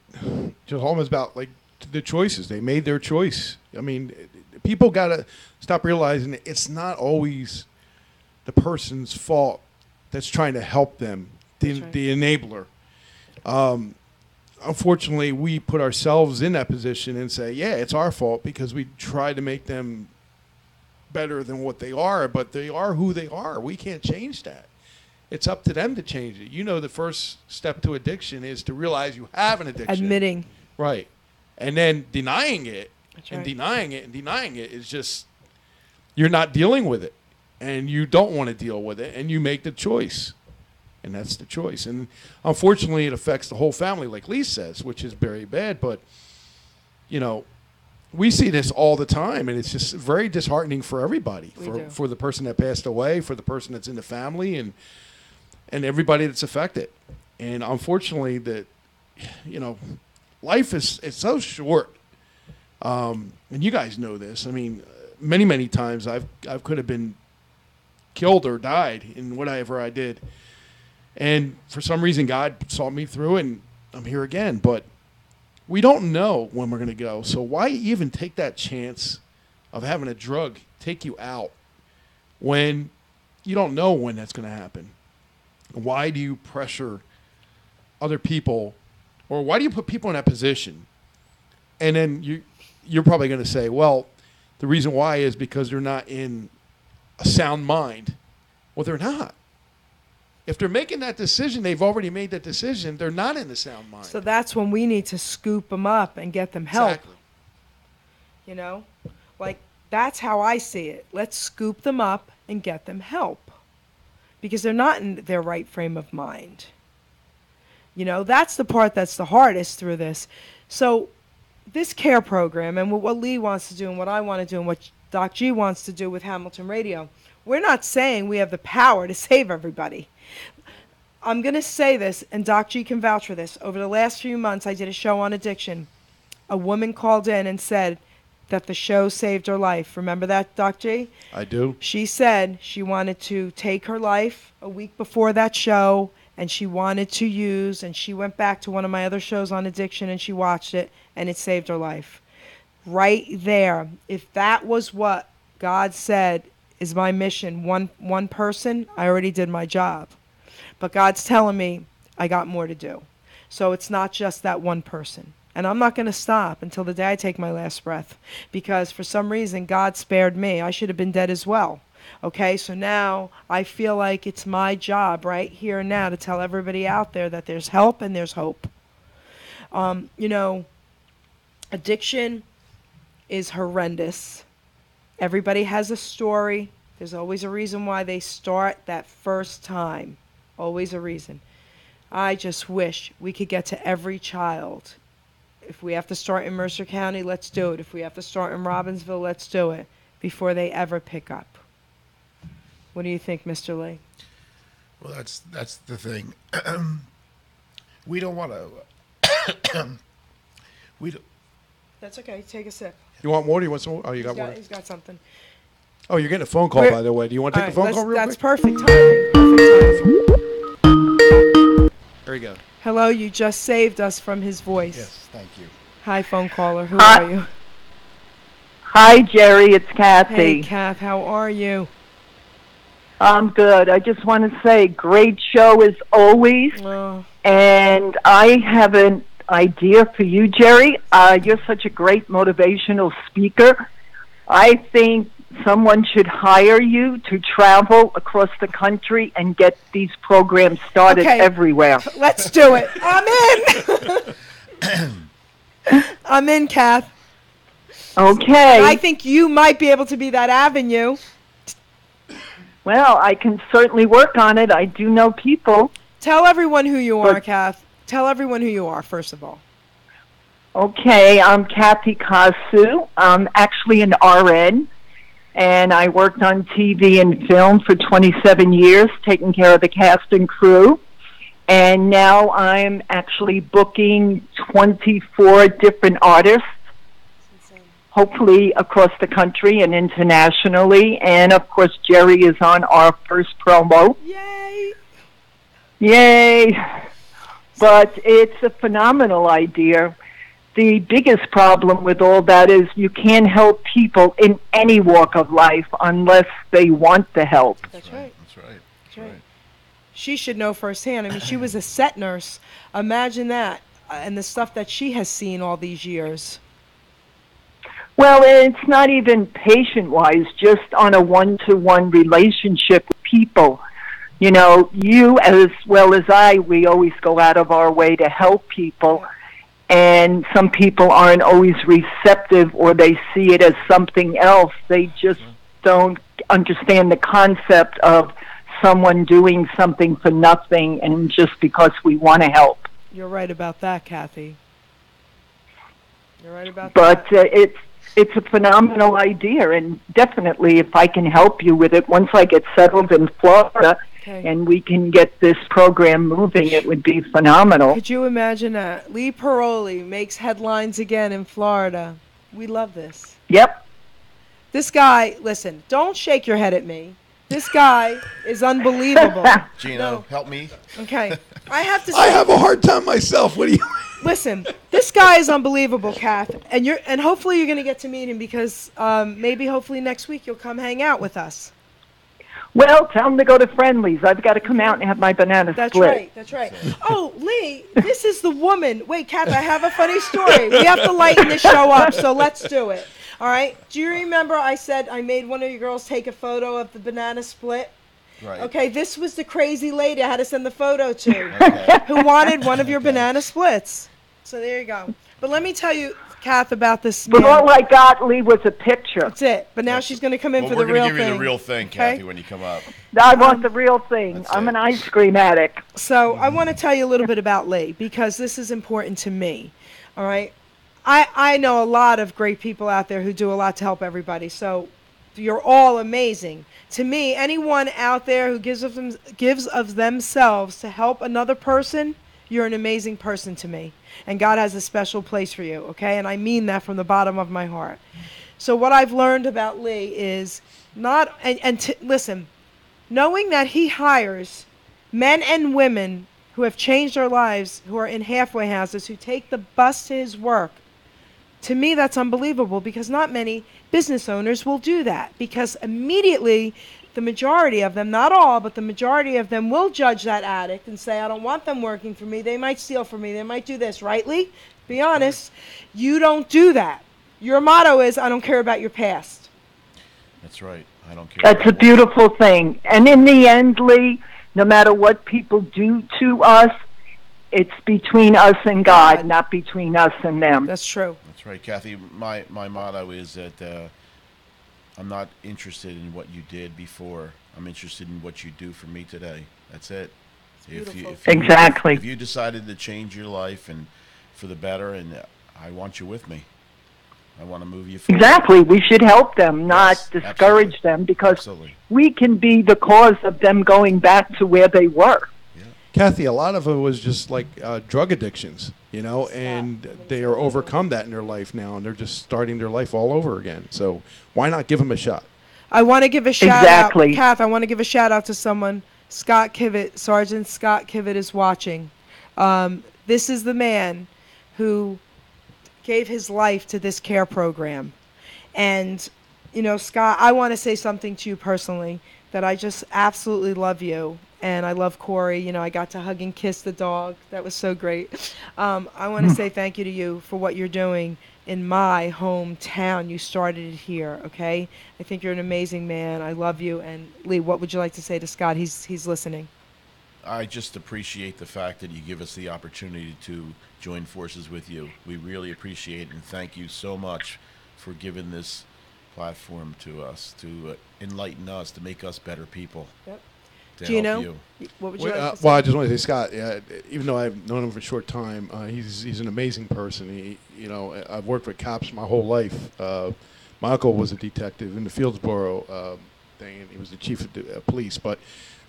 just almost about like the choices. They made their choice. I mean, people got to stop realizing that it's not always the person's fault that's trying to help them, the, right. the enabler. Unfortunately, we put ourselves in that position and say, yeah, it's our fault because we try to make them better than what they are, but they are who they are. We can't change that. It's up to them to change it. The first step to addiction is to realize you have an addiction. Admitting. Right. And then denying it, That's and right. denying it, and denying it is just, you're not dealing with it. And you don't want to deal with it, and you make the choice. And that's the choice. And unfortunately, it affects the whole family, like Lee says, which is very bad. But, we see this all the time, and it's just very disheartening for everybody, We do. for the person that passed away, for the person that's in the family, and everybody that's affected. And unfortunately, life is it's so short. And you guys know this. I mean, many, many times I could have been killed or died in whatever I did. And for some reason, God saw me through, and I'm here again. But we don't know when we're going to go. So why even take that chance of having a drug take you out when you don't know when that's going to happen? Why do you pressure other people, or why do you put people in that position? And then you're probably going to say, well, the reason why is because they're not in a sound mind. Well, they're not. If they're making that decision, they've already made that decision. They're not in the sound mind. So that's when we need to scoop them up and get them help. Exactly. Like, that's how I see it. Let's scoop them up and get them help because they're not in their right frame of mind. That's the part that's the hardest through this. So this CARE program and what Lee wants to do and what I want to do and what Doc G wants to do with Hamilton Radio, we're not saying we have the power to save everybody. I'm going to say this, and Doc G can vouch for this. Over the last few months, I did a show on addiction. A woman called in and said that the show saved her life. Remember that, Doc G? I do. She said she wanted to take her life a week before that show, and she wanted to use, and she went back to one of my other shows on addiction, and she watched it, and it saved her life. Right there. If that was what God said is my mission, one person, I already did my job. But God's telling me I got more to do. So it's not just that one person. And I'm not going to stop until the day I take my last breath, because for some reason God spared me. I should have been dead as well. Okay, so now I feel like it's my job right here and now to tell everybody out there that there's help and there's hope. You know, addiction is horrendous. Everybody has a story. There's always a reason why they start that first time. Always a reason. I just wish we could get to every child. If we have to start in Mercer County, let's do it. If we have to start in Robbinsville, let's do it before they ever pick up. What do you think, Mr. Lee? Well, that's the thing. We don't want to. We don't. That's okay. Take a sip. You want more? Do you want some more? Oh, you got more. He's got something. Oh, you're getting a phone call, We're- by the way. Do you want to take the All phone right, call real that's quick? perfect timing. Perfect timing. There you go. Hello, you just saved us from his voice. Yes, thank you. Hi, phone caller. Who Hi. are you? Hi, Geri. It's Hey, Kathy. Kath. How are you? I'm good. I just want to say, great show as always. Oh, And I have an idea for you, Geri. You're such a great motivational speaker. I think someone should hire you to travel across the country and get these programs started Okay. everywhere. let's do it. I'm in. I'm in, Kath. Okay. I think you might be able to be that avenue. Well, I can certainly work on it. I do know people. Tell everyone who you are, But- Kath. Tell everyone who you are, first of all. Okay, I'm Kathy Kasu. I'm actually an RN, and I worked on TV and film for 27 years, taking care of the cast and crew. And now I'm actually booking 24 different artists, hopefully across the country and internationally. And of course, Geri is on our first promo. Yay! Yay! But it's a phenomenal idea. The biggest problem with all that is you can't help people in any walk of life unless they want the help. That's right. That's right. That's right. right. She should know firsthand. I mean, she was a set nurse. Imagine that, and the stuff that she has seen all these years. Well, it's not even patient-wise, just on a one-to-one relationship with people. You know, you as well as I, we always go out of our way to help people. And some people aren't always receptive, or they see it as something else. They just don't understand the concept of someone doing something for nothing and just because we want to help. You're right about that, Kathy. You're right about But that. it's a phenomenal idea, and definitely if I can help you with it, once I get settled in Florida Okay. and we can get this program moving, it would be phenomenal. Could you imagine that? Lee Paroli makes headlines again in Florida. We love this. Yep. This guy, listen, don't shake your head at me. This guy is unbelievable. Gino, No. help me. Okay. I have to say, I have a hard time myself. What do you? listen, this guy is unbelievable, Kath. And hopefully you're going to get to meet him, because maybe hopefully next week you'll come hang out with us. Well, tell them to go to Friendly's. I've got to come out and have my banana That's split. right. That's right. Oh, Lee, this is the woman. Wait, Kath, I have a funny story. We have to lighten this show up, so let's do it. All right? Do you remember I said I made one of you girls take a photo of the banana split? Right. Okay, this was the crazy lady I had to send the photo to, Okay. who wanted one of your banana splits. So there you go. But let me tell you, Kath, about this But man. all I got, Lee, was a picture. That's it. But now she's going to come in Well, for we're the going to real give thing. you the real thing, okay? Kathy, when you come up. I want the real thing. That's I'm it. an ice cream addict. So I want to tell you a little bit about Lee, because this is important to me. All right. I know a lot of great people out there who do a lot to help everybody. So you're all amazing. To me, anyone out there who gives of themselves to help another person, you're an amazing person to me. And God has a special place for you, okay? And I mean that from the bottom of my heart. So what I've learned about Lee is listen, knowing that he hires men and women who have changed their lives, who are in halfway houses, who take the bus to his work. To me, that's unbelievable, because not many business owners will do that, because immediately the majority of them, not all, but the majority of them will judge that addict and say, I don't want them working for me. They might steal from me. They might do this, right, Lee? Be honest. You don't do that. Your motto is, I don't care about your past. That's right. I don't care. That's a about what- beautiful thing. And in the end, Lee, no matter what people do to us, it's between us and God, not between us and them. That's true. That's right, Kathy. My motto is that I'm not interested in what you did before. I'm interested in what you do for me today. That's it. Beautiful. Exactly. If you decided to change your life and for the better, and I want you with me. I want to move you forward. Exactly. We should help them, not Yes, discourage them, because Absolutely. we can be the cause of them going back to where they were. Kathy, a lot of it was just like drug addictions, and they are overcome that in their life now, and they're just starting their life all over again. So why not give them a shot? I want to give a shout Exactly. out, Kath, I want to give a shout out to someone. Scott Kivett, Sergeant Scott Kivett is watching. This is the man who gave his life to this CARE program. And, Scott, I want to say something to you personally, that I just absolutely love you. And I love Corey. I got to hug and kiss the dog. That was so great. I want to say thank you to you for what you're doing in my hometown. You started it here, okay? I think you're an amazing man. I love you. And Lee, what would you like to say to Scott? He's listening. I just appreciate the fact that you give us the opportunity to join forces with you. We really appreciate it, and thank you so much for giving this platform to us, to enlighten us, to make us better people. Yep. To Gino, help you. what would you like to say? Well, I just want to say, Scott. Even though I've known him for a short time, he's an amazing person. I've worked with cops my whole life. My uncle was a detective in the Fieldsboro thing, and he was the chief of police. But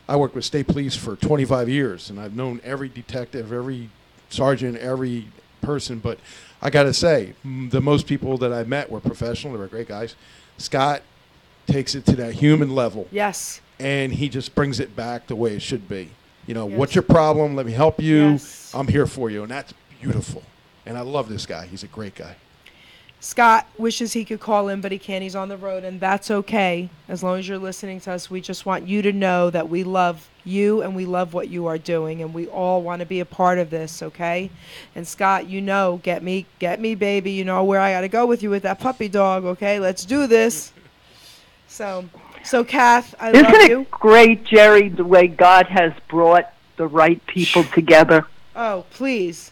I worked with state police for 25 years, and I've known every detective, every sergeant, every person. But I got to say, the most people that I met were professional. They were great guys. Scott takes it to that human level. Yes. And he just brings it back the way it should be. Yes. What's your problem? Let me help you. Yes. I'm here for you. And that's beautiful. And I love this guy. He's a great guy. Scott wishes he could call in, but he can't. He's on the road, and that's okay. As long as you're listening to us, we just want you to know that we love you and we love what you are doing, and we all want to be a part of this, okay? And Scott, get me, baby. You know where I got to go with you with that puppy dog, okay? Let's do this. So Kath, I love Isn't you. it great, Geri, the way God has brought the right people together? Oh, please.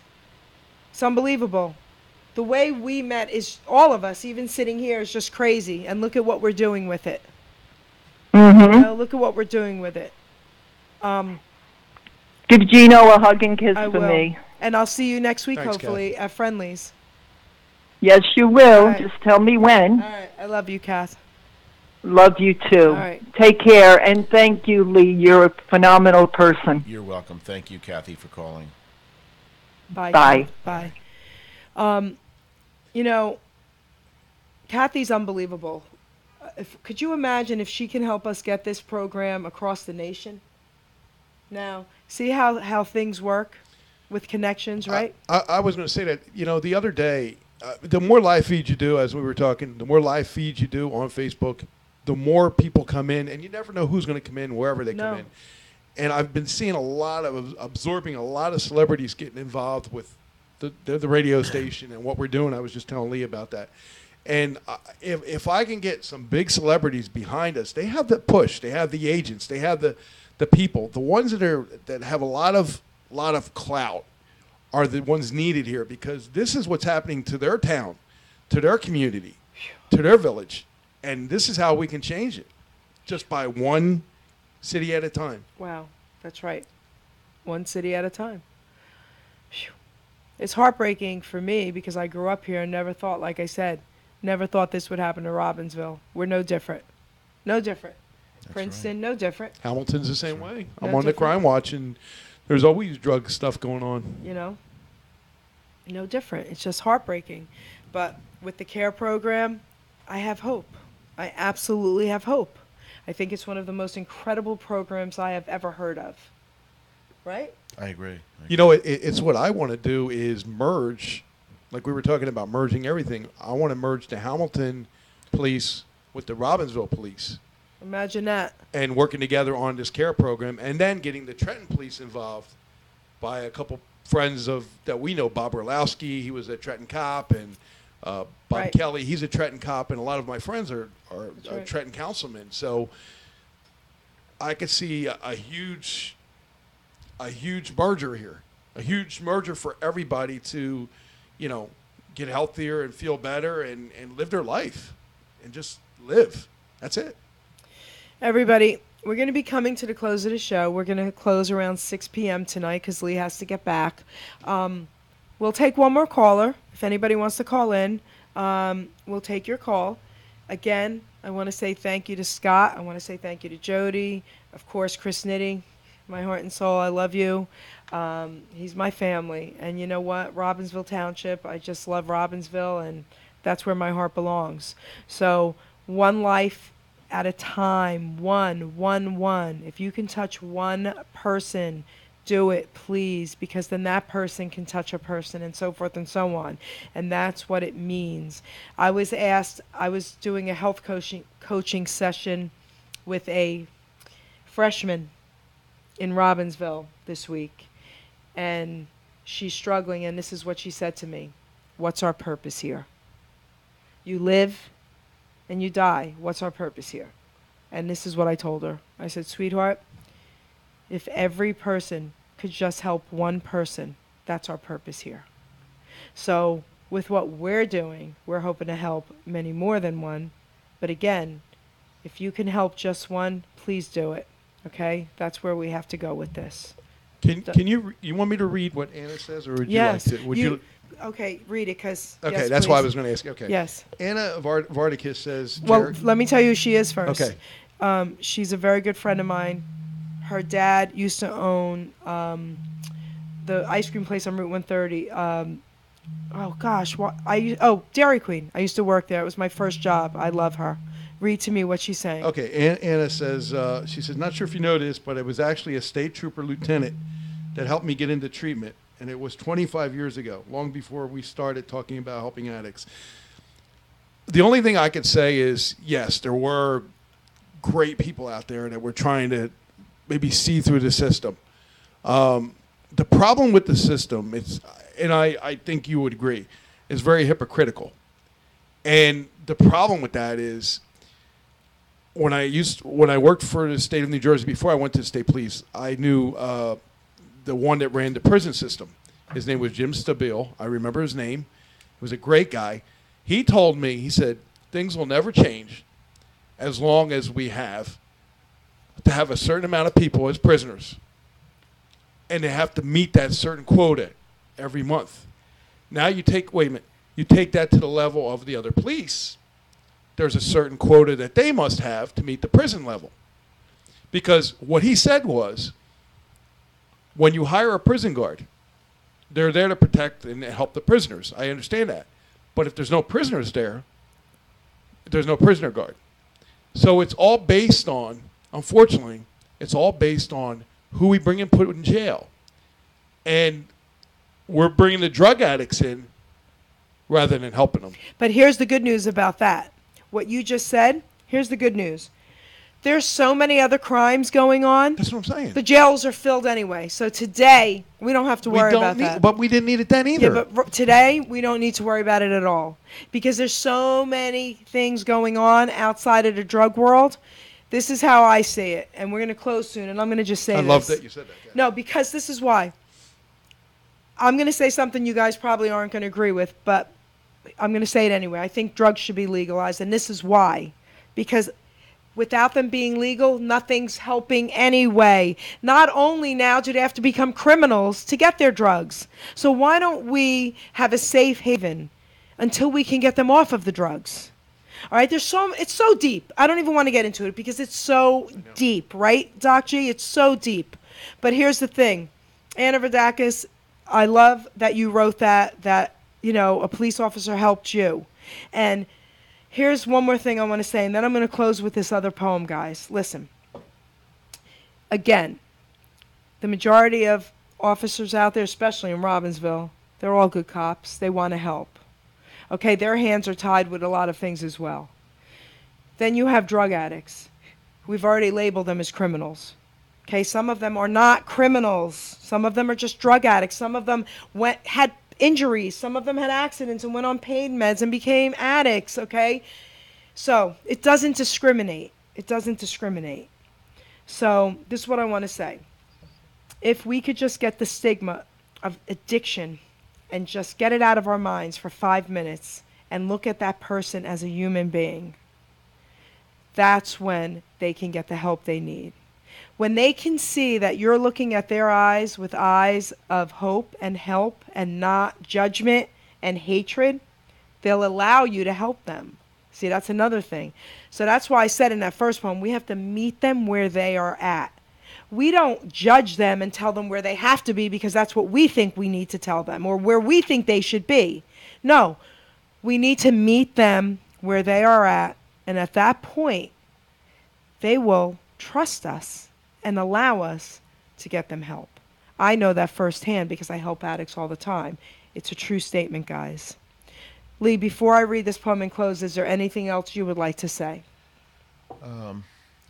It's unbelievable. The way we met is, all of us, even sitting here, is just crazy. And look at what we're doing with it. Mm-hmm. Look at what we're doing with it. Give Gino a hug and kiss I for will. me. And I'll see you next week, Thanks, hopefully, at Friendly's. Yes, you will. All right. Just tell me when. All right. I love you, Kath. Love you too. All right. Take care, and thank you, Lee. You're a phenomenal person. You're welcome. Thank you, Kathy, for calling. Bye. Bye. Kath. Bye. Kathy's unbelievable. Could you imagine if she can help us get this program across the nation? Now, see how things work with connections, right? I was going to say that, the other day, the more live feeds you do, as we were talking, the more live feeds you do on Facebook, the more people come in, and you never know who's going to come in wherever they come in. And I've been seeing absorbing a lot of celebrities getting involved with the radio station and what we're doing. I was just telling Lee about that. And if I can get some big celebrities behind us, they have the push, they have the agents, they have the people, the ones that have a lot of clout are the ones needed here, because this is what's happening to their town, to their community, to their village. And this is how we can change it, just by one city at a time. Wow, that's right. One city at a time. Phew. It's heartbreaking for me because I grew up here and never thought, like I said, never thought this would happen to Robbinsville. We're no different. No different. That's Princeton, no different. Hamilton's the same way. I'm No on the different. crime watch, and there's always drug stuff going on. No different. It's just heartbreaking. But with the CARE program, I have hope. I absolutely have hope. I think it's one of the most incredible programs I have ever heard of. Right? I agree. It's what I want to do is merge, like we were talking about merging everything. I want to merge the Hamilton police with the Robbinsville police. Imagine that. and working together on this C.A.R.E program, and then getting the Trenton police involved by a couple friends of that we know. Bob Orlowski, he was a Trenton cop, and Bob Right. Kelly, he's a Trenton cop, and a lot of my friends are right. Trenton councilmen. So I could see a huge merger here, a huge merger for everybody to, get healthier and feel better and live their life and just live. That's it. Everybody, we're going to be coming to the close of the show. We're going to close around 6 p.m. tonight because Lee has to get back. We'll take one more caller. If anybody wants to call in, we'll take your call. Again, I want to say thank you to Scott. I want to say thank you to Jody. Of course, Chris Knitting, my heart and soul, I love you. He's my family. And you know what? Robbinsville Township, I just love Robbinsville, and that's where my heart belongs. So one life at a time, one. If you can touch one person, do it, please, because then that person can touch a person and so forth and so on. And that's what it means. I was doing a health coaching session with a freshman in Robbinsville this week, and she's struggling, and this is what she said to me. What's our purpose here? You live and you die. What's our purpose here? And this is what I told her. I said, sweetheart, if every person could just help one person, that's our purpose here. So with what we're doing, we're hoping to help many more than one. But again, if you can help just one, please do it. Okay? That's where we have to go with this. Can you want me to read what Anna says, or would Yes. you like to? Would you? Okay, read it, because... Okay, yes, that's why I please. was going to ask you. Okay. Yes. Anna Vardakis says. Well, let me tell you who she is first. Okay. She's a very good friend of mine. Her dad used to own the ice cream place on Route 130. Dairy Queen. I used to work there. It was my first job. I love her. Read to me what she's saying. Okay, Anna says, she says, not sure if you know this, but it was actually a state trooper lieutenant that helped me get into treatment, and it was 25 years ago, long before we started talking about helping addicts. The only thing I could say is, yes, there were great people out there that were trying to maybe see through the system. The problem with the system, and I think you would agree, is very hypocritical. And the problem with that is, when I worked for the state of New Jersey, before I went to the state police, I knew the one that ran the prison system. His name was Jim Stabile. I remember his name. He was a great guy. He told me, he said, things will never change as long as we have to have a certain amount of people as prisoners. And they have to meet that certain quota every month. Now you take that to the level of the other police. There's a certain quota that they must have to meet the prison level. Because what he said was, when you hire a prison guard, they're there to protect and help the prisoners. I understand that. But if there's no prisoners there, there's no prisoner guard. So it's all based on, unfortunately, it's all based on who we bring and put in jail. And we're bringing the drug addicts in rather than helping them. But here's the good news about that. What you just said, here's the good news. There's so many other crimes going on. That's what I'm saying. The jails are filled anyway. So today, we don't have to worry about that. But we didn't need it then either. Yeah, but today, we don't need to worry about it at all. Because there's so many things going on outside of the drug world. This is how I see it. And we're going to close soon. And I'm going to just say this. I love that you said that. Yeah. No, because this is why. I'm going to say something you guys probably aren't going to agree with, but I'm going to say it anyway. I think drugs should be legalized, and this is why. Because without them being legal, nothing's helping anyway. Not only now do they have to become criminals to get their drugs. So why don't we have a safe haven until we can get them off of the drugs? All right, it's so deep. I don't even want to get into it because it's so deep, right, Doc G? It's so deep. But here's the thing. Anna Verdakis, I love that you wrote that a police officer helped you. And here's one more thing I want to say, and then I'm going to close with this other poem, guys. Listen. Again, the majority of officers out there, especially in Robbinsville, they're all good cops. They want to help. Okay, their hands are tied with a lot of things as well. Then you have drug addicts. we've already labeled them as criminals. Okay, some of them are not criminals. Some of them are just drug addicts. Some of them had injuries. Some of them had accidents and went on pain meds and became addicts, okay? So, it doesn't discriminate. It doesn't discriminate. So, this is what I want to say. If we could just get the stigma of addiction and just get it out of our minds for 5 minutes and look at that person as a human being, that's when they can get the help they need. When they can see that you're looking at their eyes with eyes of hope and help and not judgment and hatred, they'll allow you to help them. See, that's another thing. So that's why I said in that first poem, we have to meet them where they are at. We don't judge them and tell them where they have to be because that's what we think we need to tell them or where we think they should be. No, we need to meet them where they are at, and at that point, they will trust us and allow us to get them help. I know that firsthand because I help addicts all the time. It's a true statement, guys. Lee, before I read this poem and close, is there anything else you would like to say?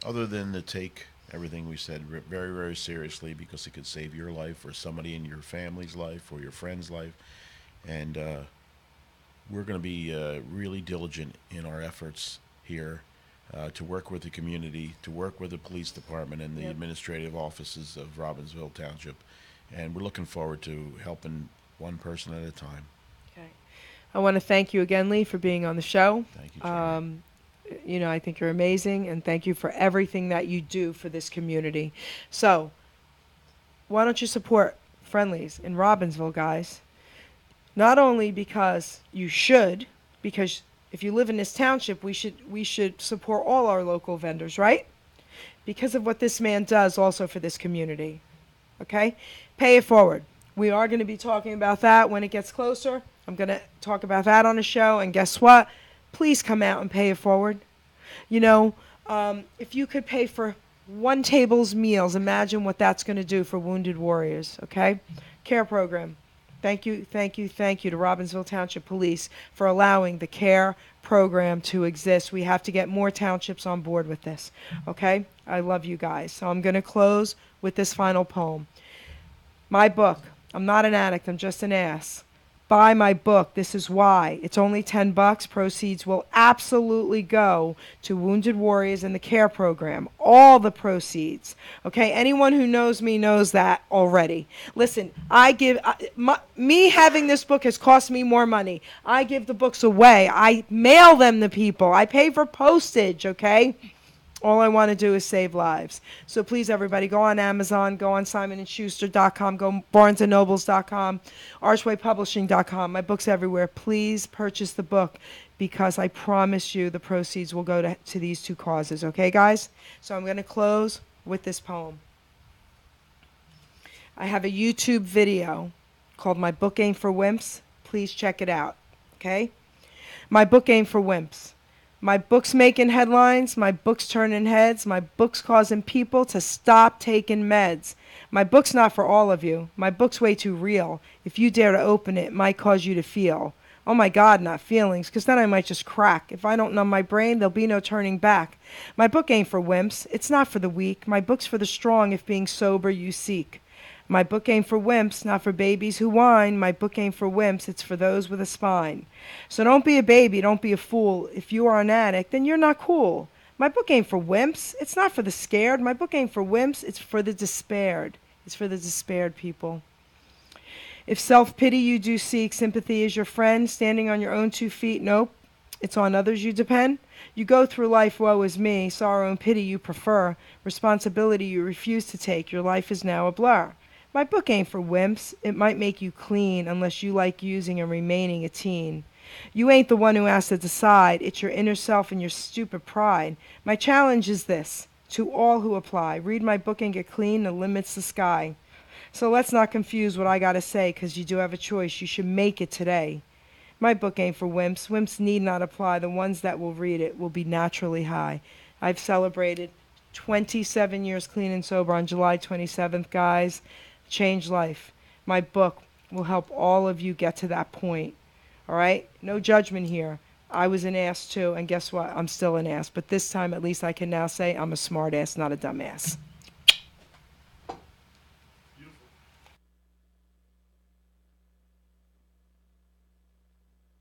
Other than to take everything we said very, very seriously because it could save your life or somebody in your family's life or your friend's life. And we're going to be really diligent in our efforts here to work with the community, to work with the police department and the administrative offices of Robbinsville Township. And we're looking forward to helping one person at a time. Okay. I want to thank you again, Lee, for being on the show. Thank you, Jerry. You know, I think you're amazing, and thank you for everything that you do for this community. So, why don't you support Friendlies in Robbinsville, guys? Not only because you should, because if you live in this township, we should support all our local vendors, right? Because of what this man does also for this community. Okay? Pay it forward. We are going to be talking about that when it gets closer. I'm going to talk about that on the show, and guess what? Please come out and pay it forward. You know, if you could pay for one table's meals, imagine what that's going to do for wounded warriors, okay? C.A.R.E program. Thank you to Robbinsville Township Police for allowing the C.A.R.E program to exist. We have to get more townships on board with this, okay? I love you guys. So I'm going to close with this final poem. My book, I'm not an addict, I'm just an ass. Buy my book, This Is Why. It's only $10. Proceeds will absolutely go to Wounded Warriors and the C.A.R.E program. All the proceeds. Okay, anyone who knows me knows that already. Listen, me having this book has cost me more money. I give the books away. I mail them to people. I pay for postage, okay? All I want to do is save lives. So please, everybody, go on Amazon, go on SimonandSchuster.com, go BarnesandNobles.com, ArchwayPublishing.com. My book's everywhere. Please purchase the book because I promise you the proceeds will go to these two causes. Okay, guys? So I'm going to close with this poem. I have a YouTube video called My Book Ain't for Wimps. Please check it out. Okay? My book ain't for wimps. My book's making headlines, my book's turning heads, my book's causing people to stop taking meds. My book's not for all of you. My book's way too real. If you dare to open it, it might cause you to feel. Oh my God, not feelings, because then I might just crack. If I don't numb my brain, there'll be no turning back. My book ain't for wimps. It's not for the weak. My book's for the strong if being sober you seek. My book ain't for wimps, not for babies who whine. My book ain't for wimps, it's for those with a spine. So don't be a baby, don't be a fool. If you are an addict, then you're not cool. My book ain't for wimps, it's not for the scared. My book ain't for wimps, it's for the despaired. It's for the despaired people. If self-pity you do seek, sympathy is your friend, standing on your own 2 feet, nope. It's on others you depend. You go through life, woe is me, sorrow and pity you prefer. Responsibility you refuse to take, your life is now a blur. My book ain't for wimps. It might make you clean unless you like using and remaining a teen. You ain't the one who has to decide. It's your inner self and your stupid pride. My challenge is this, to all who apply. Read my book and get clean, the limit's the sky. So let's not confuse what I gotta say, 'cause you do have a choice. You should make it today. My book ain't for wimps. Wimps need not apply. The ones that will read it will be naturally high. I've celebrated 27 years clean and sober on July 27th, guys. Change life. My book will help all of you get to that point. All right? No judgment here. I was an ass too, and guess what? I'm still an ass. But this time, at least I can now say I'm a smart ass, not a dumb ass.